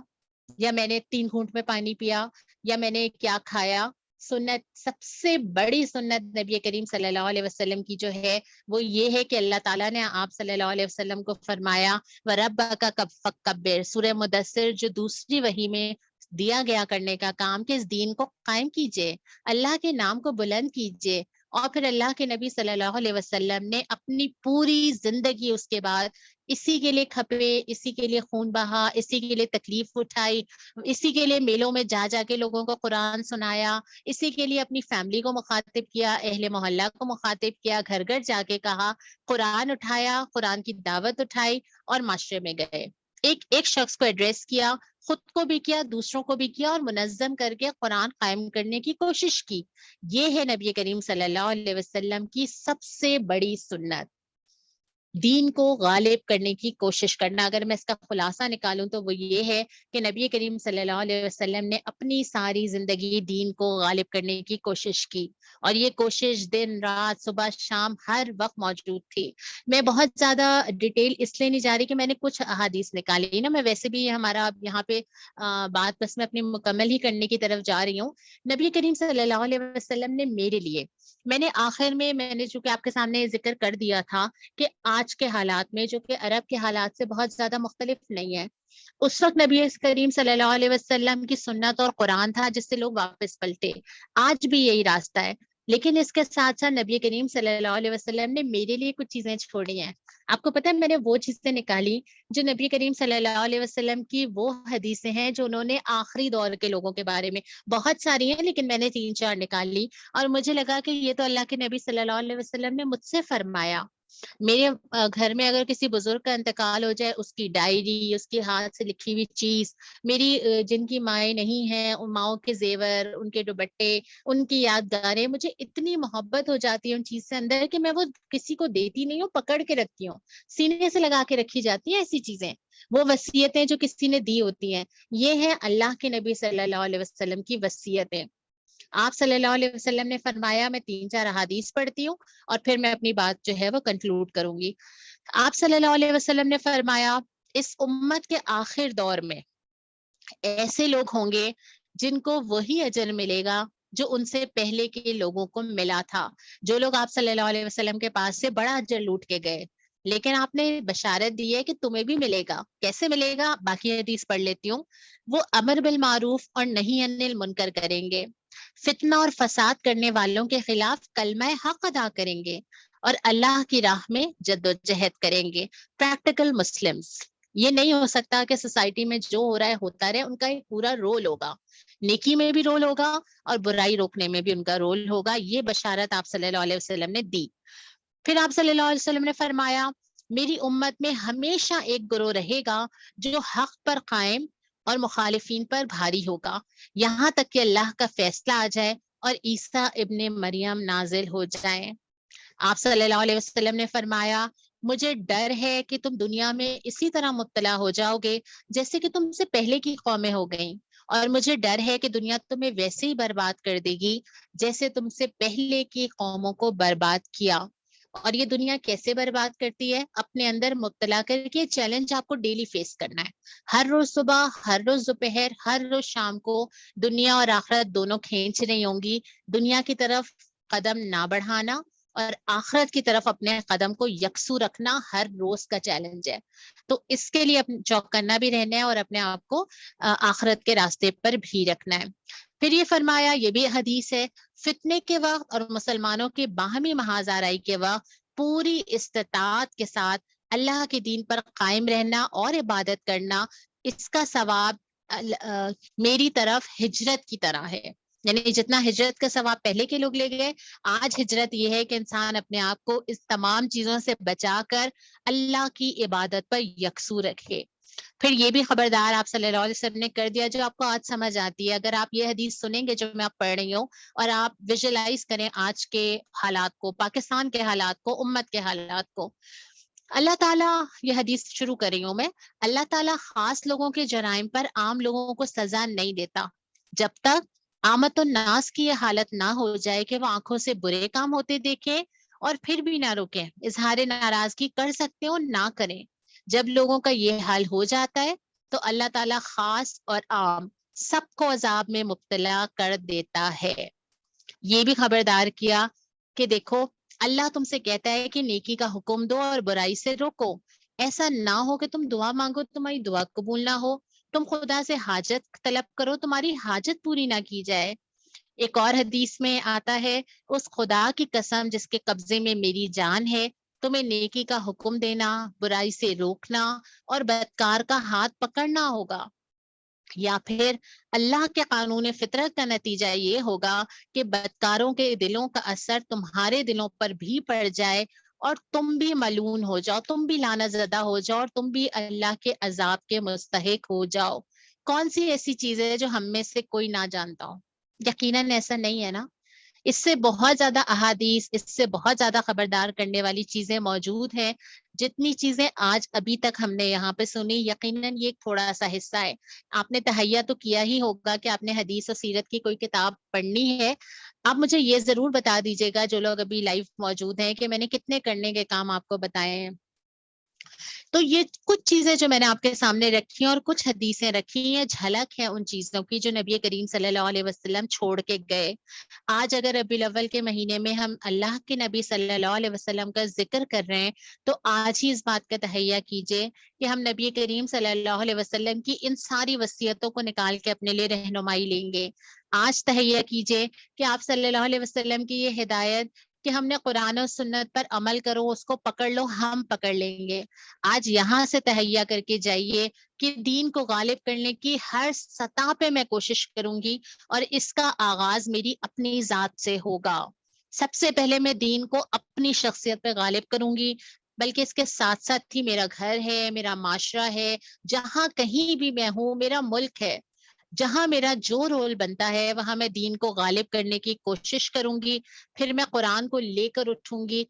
یا میں نے 3 گھونٹ میں پانی پیا, یا میں نے کیا کھایا. سنت, سب سے بڑی سنت نبی کریم صلی اللہ علیہ وسلم کی جو ہے وہ یہ ہے کہ اللہ تعالیٰ نے آپ صلی اللہ علیہ وسلم کو فرمایا وَرَبَّكَ فَكَبِّرْ, سورہ مدثر جو دوسری وحی میں دیا گیا کرنے کا کام, کہ اس دین کو قائم کیجئے, اللہ کے نام کو بلند کیجئے. اور پھر اللہ کے نبی صلی اللہ علیہ وسلم نے اپنی پوری زندگی اس کے بعد اسی کے لیے کھپے, اسی کے لیے خون بہا, اسی کے لیے تکلیف اٹھائی, اسی کے لیے میلوں میں جا جا کے لوگوں کو قرآن سنایا, اسی کے لیے اپنی فیملی کو مخاطب کیا, اہل محلہ کو مخاطب کیا, گھر گھر جا کے کہا, قرآن اٹھایا, قرآن کی دعوت اٹھائی, اور معاشرے میں گئے. ایک ایک شخص کو ایڈریس کیا, خود کو بھی کیا, دوسروں کو بھی کیا, اور منظم کر کے قرآن قائم کرنے کی کوشش کی. یہ ہے نبی کریم صلی اللہ علیہ وسلم کی سب سے بڑی سنت, دین کو غالب کرنے کی کوشش کرنا. اگر میں اس کا خلاصہ نکالوں تو وہ یہ ہے کہ نبی کریم صلی اللہ علیہ وسلم نے اپنی ساری زندگی دین کو غالب کرنے کی کوشش کی, اور یہ کوشش دن رات صبح شام ہر وقت موجود تھی. میں بہت زیادہ ڈیٹیل اس لیے نہیں جا رہی کہ میں نے کچھ احادیث نکالی نا, میں ویسے بھی ہمارا یہاں پہ بات بس میں اپنی مکمل ہی کرنے کی طرف جا رہی ہوں. نبی کریم صلی اللہ علیہ وسلم نے میرے لیے, میں نے آخر میں چونکہ آپ کے سامنے ذکر کر دیا تھا کہ آج کے حالات میں جو کہ عرب کے حالات سے بہت زیادہ مختلف نہیں ہے, اس وقت نبی کریم صلی اللہ علیہ وسلم کی سنت اور قرآن تھا جس سے لوگ واپس پلٹے. آج بھی یہی راستہ ہے, لیکن اس کے ساتھ ساتھ نبی کریم صلی اللہ علیہ وسلم نے میرے لیے کچھ چیزیں چھوڑی ہیں. آپ کو پتہ ہے میں نے وہ چیزیں نکالی جو نبی کریم صلی اللہ علیہ وسلم کی وہ حدیثیں ہیں جو انہوں نے آخری دور کے لوگوں کے بارے میں, بہت ساری ہیں لیکن میں نے 3-4 نکالی, اور مجھے لگا کہ یہ تو اللہ کے نبی صلی اللہ علیہ وسلم نے مجھ سے فرمایا. میرے گھر میں اگر کسی بزرگ کا انتقال ہو جائے, اس کی ڈائری, اس کے ہاتھ سے لکھی ہوئی چیز, میری جن کی مائیں نہیں ہیں ان ماؤں کے زیور, ان کے دوپٹے, ان کی یادگاریں, مجھے اتنی محبت ہو جاتی ہے ان چیز سے اندر کہ میں وہ کسی کو دیتی نہیں ہوں, پکڑ کے رکھتی ہوں, سینے سے لگا کے رکھی جاتی ہیں ایسی چیزیں, وہ وصیتیں جو کسی نے دی ہوتی ہیں. یہ ہے اللہ کے نبی صلی اللہ علیہ وسلم کی وصیتیں. آپ صلی اللہ علیہ وسلم نے فرمایا, میں 3-4 احادیث پڑھتی ہوں اور پھر میں اپنی بات جو ہے وہ کنکلوڈ کروں گی. آپ صلی اللہ علیہ وسلم نے فرمایا اس امت کے آخر دور میں ایسے لوگ ہوں گے جن کو وہی اجر ملے گا جو ان سے پہلے کے لوگوں کو ملا تھا. جو لوگ آپ صلی اللہ علیہ وسلم کے پاس سے بڑا اجر لوٹ کے گئے, لیکن آپ نے بشارت دی ہے کہ تمہیں بھی ملے گا. کیسے ملے گا؟ باقی حدیث پڑھ لیتی ہوں. وہ امر بالمعروف اور نہی عن المنکر کریں گے, فتنہ اور فساد کرنے والوں کے خلاف کلمہ حق ادا کریں گے, اور اللہ کی راہ میں جد و جہد کریں گے. Practical Muslims. یہ نہیں ہو سکتا کہ سوسائٹی میں جو ہو رہا ہے ہوتا رہے, ان کا ایک پورا رول ہوگا, نیکی میں بھی رول ہوگا اور برائی روکنے میں بھی ان کا رول ہوگا. یہ بشارت آپ صلی اللہ علیہ وسلم نے دی. پھر آپ صلی اللہ علیہ وسلم نے فرمایا میری امت میں ہمیشہ ایک گروہ رہے گا جو حق پر قائم اور مخالفین پر بھاری ہوگا, یہاں تک کہ اللہ کا فیصلہ آ جائے اور عیسیٰ ابن مریم نازل ہو جائیں. آپ صلی اللہ علیہ وسلم نے فرمایا مجھے ڈر ہے کہ تم دنیا میں اسی طرح مبتلا ہو جاؤ گے جیسے کہ تم سے پہلے کی قومیں ہو گئیں, اور مجھے ڈر ہے کہ دنیا تمہیں ویسے ہی برباد کر دے گی جیسے تم سے پہلے کی قوموں کو برباد کیا. اور یہ دنیا کیسے برباد کرتی ہے؟ اپنے اندر مبتلا کر کے چیلنج آپ کو ڈیلی فیس کرنا ہے. ہر روز صبح، ہر روز دوپہر، ہر روز شام کو دنیا اور آخرت دونوں کھینچ رہی ہوں گی. دنیا کی طرف قدم نہ بڑھانا اور آخرت کی طرف اپنے قدم کو یکسو رکھنا ہر روز کا چیلنج ہے. تو اس کے لیے چوکنا بھی رہنا ہے اور اپنے آپ کو آخرت کے راستے پر بھی رکھنا ہے. پھر یہ فرمایا، یہ بھی حدیث ہے، فتنے کے وقت اور مسلمانوں کے باہمی محاذ آرائی کے وقت پوری استطاعت کے ساتھ اللہ کے دین پر قائم رہنا اور عبادت کرنا، اس کا ثواب میری طرف ہجرت کی طرح ہے. یعنی جتنا ہجرت کا ثواب پہلے کے لوگ لے گئے، آج ہجرت یہ ہے کہ انسان اپنے آپ کو اس تمام چیزوں سے بچا کر اللہ کی عبادت پر یکسو رکھے. پھر یہ بھی خبردار آپ صلی اللہ علیہ وسلم نے کر دیا جو آپ کو آج سمجھ آتی ہے. اگر آپ یہ حدیث سنیں گے جو میں آپ پڑھ رہی ہوں اور آپ ویژولائز کریں آج کے حالات کو، پاکستان کے حالات کو، امت کے حالات کو، اللہ تعالیٰ، یہ حدیث شروع کر رہی ہوں میں، اللہ تعالیٰ خاص لوگوں کے جرائم پر عام لوگوں کو سزا نہیں دیتا جب تک عامت الناس کی یہ حالت نہ ہو جائے کہ وہ آنکھوں سے برے کام ہوتے دیکھیں اور پھر بھی نہ روکیں. اظہار ناراضگی کر سکتے ہو، نہ کریں. جب لوگوں کا یہ حال ہو جاتا ہے تو اللہ تعالیٰ خاص اور عام سب کو عذاب میں مبتلا کر دیتا ہے. یہ بھی خبردار کیا کہ دیکھو، اللہ تم سے کہتا ہے کہ نیکی کا حکم دو اور برائی سے روکو. ایسا نہ ہو کہ تم دعا مانگو تمہاری دعا قبول نہ ہو، تم خدا سے حاجت طلب کرو تمہاری حاجت پوری نہ کی جائے. ایک اور حدیث میں آتا ہے، اس خدا کی قسم جس کے قبضے میں میری جان ہے، تمہیں نیکی کا حکم دینا، برائی سے روکنا اور بدکار کا ہاتھ پکڑنا ہوگا. یا پھر اللہ کے قانون فطرت کا نتیجہ یہ ہوگا کہ بدکاروں کے دلوں کا اثر تمہارے دلوں پر بھی پڑ جائے اور تم بھی ملعون ہو جاؤ، تم بھی لعنت زدہ ہو جاؤ اور تم بھی اللہ کے عذاب کے مستحق ہو جاؤ. کون سی ایسی چیز ہے جو ہم میں سے کوئی نہ جانتا ہو؟ یقیناً ایسا نہیں ہے نا. اس سے بہت زیادہ احادیث، اس سے بہت زیادہ خبردار کرنے والی چیزیں موجود ہیں. جتنی چیزیں آج ابھی تک ہم نے یہاں پہ سنی، یقیناً یہ تھوڑا سا حصہ ہے. آپ نے تہیہ تو کیا ہی ہوگا کہ آپ نے حدیث اور سیرت کی کوئی کتاب پڑھنی ہے. آپ مجھے یہ ضرور بتا دیجیے گا جو لوگ ابھی لائیو موجود ہیں کہ میں نے کتنے کرنے کے کام آپ کو بتائے ہیں. تو یہ کچھ چیزیں جو میں نے آپ کے سامنے رکھی ہیں اور کچھ حدیثیں رکھی ہیں، جھلک ہے ان چیزوں کی جو نبی کریم صلی اللہ علیہ وسلم چھوڑ کے گئے. آج اگر ربیع الاول کے مہینے میں ہم اللہ کے نبی صلی اللہ علیہ وسلم کا ذکر کر رہے ہیں تو آج ہی اس بات کا تہیہ کیجئے کہ ہم نبی کریم صلی اللہ علیہ وسلم کی ان ساری وصیتوں کو نکال کے اپنے لیے رہنمائی لیں گے. آج تہیہ کیجئے کہ آپ صلی اللہ علیہ وسلم کی یہ ہدایت کہ ہم نے قرآن و سنت پر عمل کرو، اس کو پکڑ لو، ہم پکڑ لیں گے. آج یہاں سے تہیہ کر کے جائیے کہ دین کو غالب کرنے کی ہر سطح پہ میں کوشش کروں گی اور اس کا آغاز میری اپنی ذات سے ہوگا. سب سے پہلے میں دین کو اپنی شخصیت پہ غالب کروں گی، بلکہ اس کے ساتھ ساتھ ہی میرا گھر ہے، میرا معاشرہ ہے، جہاں کہیں بھی میں ہوں، میرا ملک ہے، جہاں میرا جو رول بنتا ہے وہاں میں دین کو غالب کرنے کی کوشش کروں گی. پھر میں قرآن کو لے کر اٹھوں گی،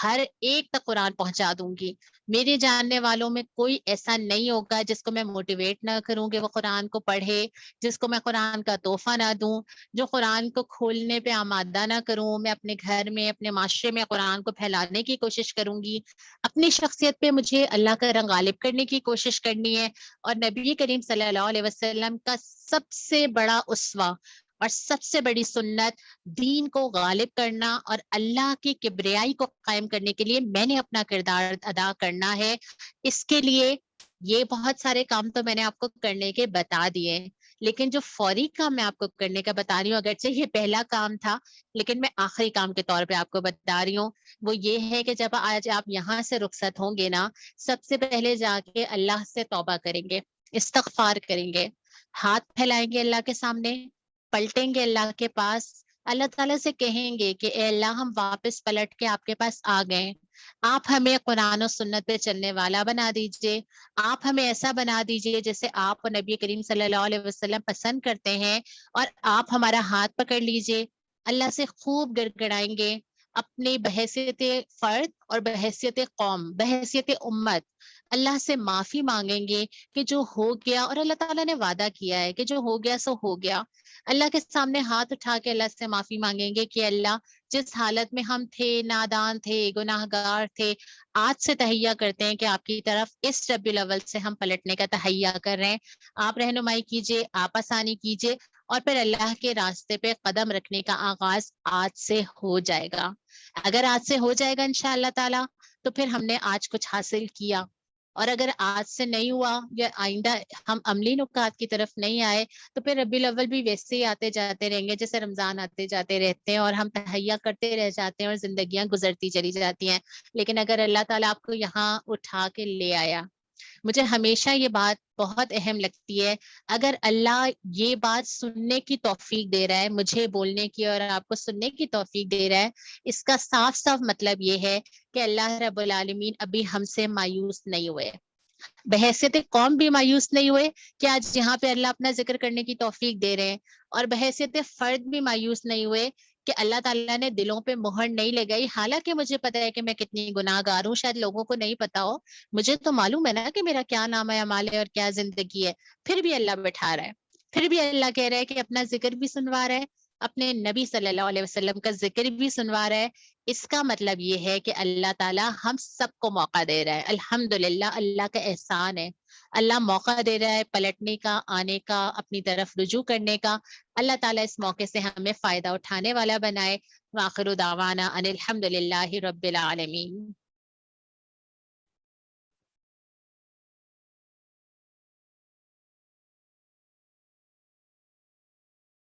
ہر ایک تک قرآن پہنچا دوں گی. میرے جاننے والوں میں کوئی ایسا نہیں ہوگا جس کو میں موٹیویٹ نہ کروں کہ وہ قرآن کو پڑھے، جس کو میں قرآن کا تحفہ نہ دوں، جو قرآن کو کھولنے پہ آمادہ نہ کروں. میں اپنے گھر میں، اپنے معاشرے میں قرآن کو پھیلانے کی کوشش کروں گی. اپنی شخصیت پہ مجھے اللہ کا رنگ غالب کرنے کی کوشش کرنی ہے اور نبی کریم صلی اللہ علیہ وسلم کا سب سے بڑا اسوہ اور سب سے بڑی سنت دین کو غالب کرنا اور اللہ کی کبریائی کو قائم کرنے کے لیے میں نے اپنا کردار ادا کرنا ہے. اس کے لیے یہ بہت سارے کام تو میں نے آپ کو کرنے کے بتا دیے، لیکن جو فوری کام میں آپ کو کرنے کا بتا رہی ہوں، اگرچہ یہ پہلا کام تھا لیکن میں آخری کام کے طور پہ آپ کو بتا رہی ہوں، وہ یہ ہے کہ جب آج آپ یہاں سے رخصت ہوں گے نا، سب سے پہلے جا کے اللہ سے توبہ کریں گے، استغفار کریں گے، ہاتھ پھیلائیں گے اللہ کے سامنے، پلٹیں گے اللہ کے پاس، اللہ تعالیٰ سے کہیں گے کہ اے اللہ، ہم واپس پلٹ کے آپ کے پاس آ گئے، آپ ہمیں قرآن و سنت پہ چلنے والا بنا دیجئے، آپ ہمیں ایسا بنا دیجئے جیسے آپ اور نبی کریم صلی اللہ علیہ وسلم پسند کرتے ہیں، اور آپ ہمارا ہاتھ پکڑ لیجئے. اللہ سے خوب گڑگڑائیں گے، اپنی بحیثیت فرد اور بحیثیت قوم، بحیثیت امت اللہ سے معافی مانگیں گے کہ جو ہو گیا، اور اللہ تعالیٰ نے وعدہ کیا ہے کہ جو ہو گیا سو ہو گیا، اللہ کے سامنے ہاتھ اٹھا کے اللہ سے معافی مانگیں گے کہ اللہ جس حالت میں ہم تھے، نادان تھے، گناہ گار تھے، آج سے تہیہ کرتے ہیں کہ آپ کی طرف اس ربیع الاول سے ہم پلٹنے کا تہیہ کر رہے ہیں، آپ رہنمائی کیجئے، آپ آسانی کیجئے، اور پھر اللہ کے راستے پہ قدم رکھنے کا آغاز آج سے ہو جائے گا۔ اگر آج سے ہو جائے گا انشاءاللہ تعالی تو پھر ہم نے آج کچھ حاصل کیا، اور اگر آج سے نہیں ہوا یا آئندہ ہم عملی نکات کی طرف نہیں آئے تو پھر ربیع الاول بھی ویسے ہی آتے جاتے رہیں گے جیسے رمضان آتے جاتے رہتے ہیں، اور ہم تہیہ کرتے رہ جاتے ہیں اور زندگیاں گزرتی چلی جاتی ہیں۔ لیکن اگر اللہ تعالیٰ آپ کو یہاں اٹھا کے لے آیا، مجھے ہمیشہ یہ بات بہت اہم لگتی ہے، اگر اللہ یہ بات سننے کی توفیق دے رہا ہے، مجھے بولنے کی اور آپ کو سننے کی توفیق دے رہا ہے، اس کا صاف صاف مطلب یہ ہے کہ اللہ رب العالمین ابھی ہم سے مایوس نہیں ہوئے، بحیثیت قوم بھی مایوس نہیں ہوئے کہ آج یہاں پہ اللہ اپنا ذکر کرنے کی توفیق دے رہے ہیں، اور بحیثیت فرد بھی مایوس نہیں ہوئے کہ اللہ تعالیٰ نے دلوں پہ مہر نہیں لگائی، حالانکہ مجھے پتا ہے کہ میں کتنی گناہ گار ہوں، شاید لوگوں کو نہیں پتا ہو، مجھے تو معلوم ہے نا کہ میرا کیا نام ہے، اعمال ہے اور کیا زندگی ہے، پھر بھی اللہ بٹھا رہا ہے، پھر بھی اللہ کہہ رہا ہے کہ اپنا ذکر بھی سنوا رہا ہے، اپنے نبی صلی اللہ علیہ وسلم کا ذکر بھی سنوا رہا ہے۔ اس کا مطلب یہ ہے کہ اللہ تعالیٰ ہم سب کو موقع دے رہا ہے، الحمدللہ اللہ کا احسان ہے، اللہ موقع دے رہا ہے پلٹنے کا، آنے کا، اپنی طرف رجوع کرنے کا۔ اللہ تعالیٰ اس موقع سے ہمیں فائدہ اٹھانے والا بنائے۔ وآخر دعوانا ان الحمدللہ رب العالمین۔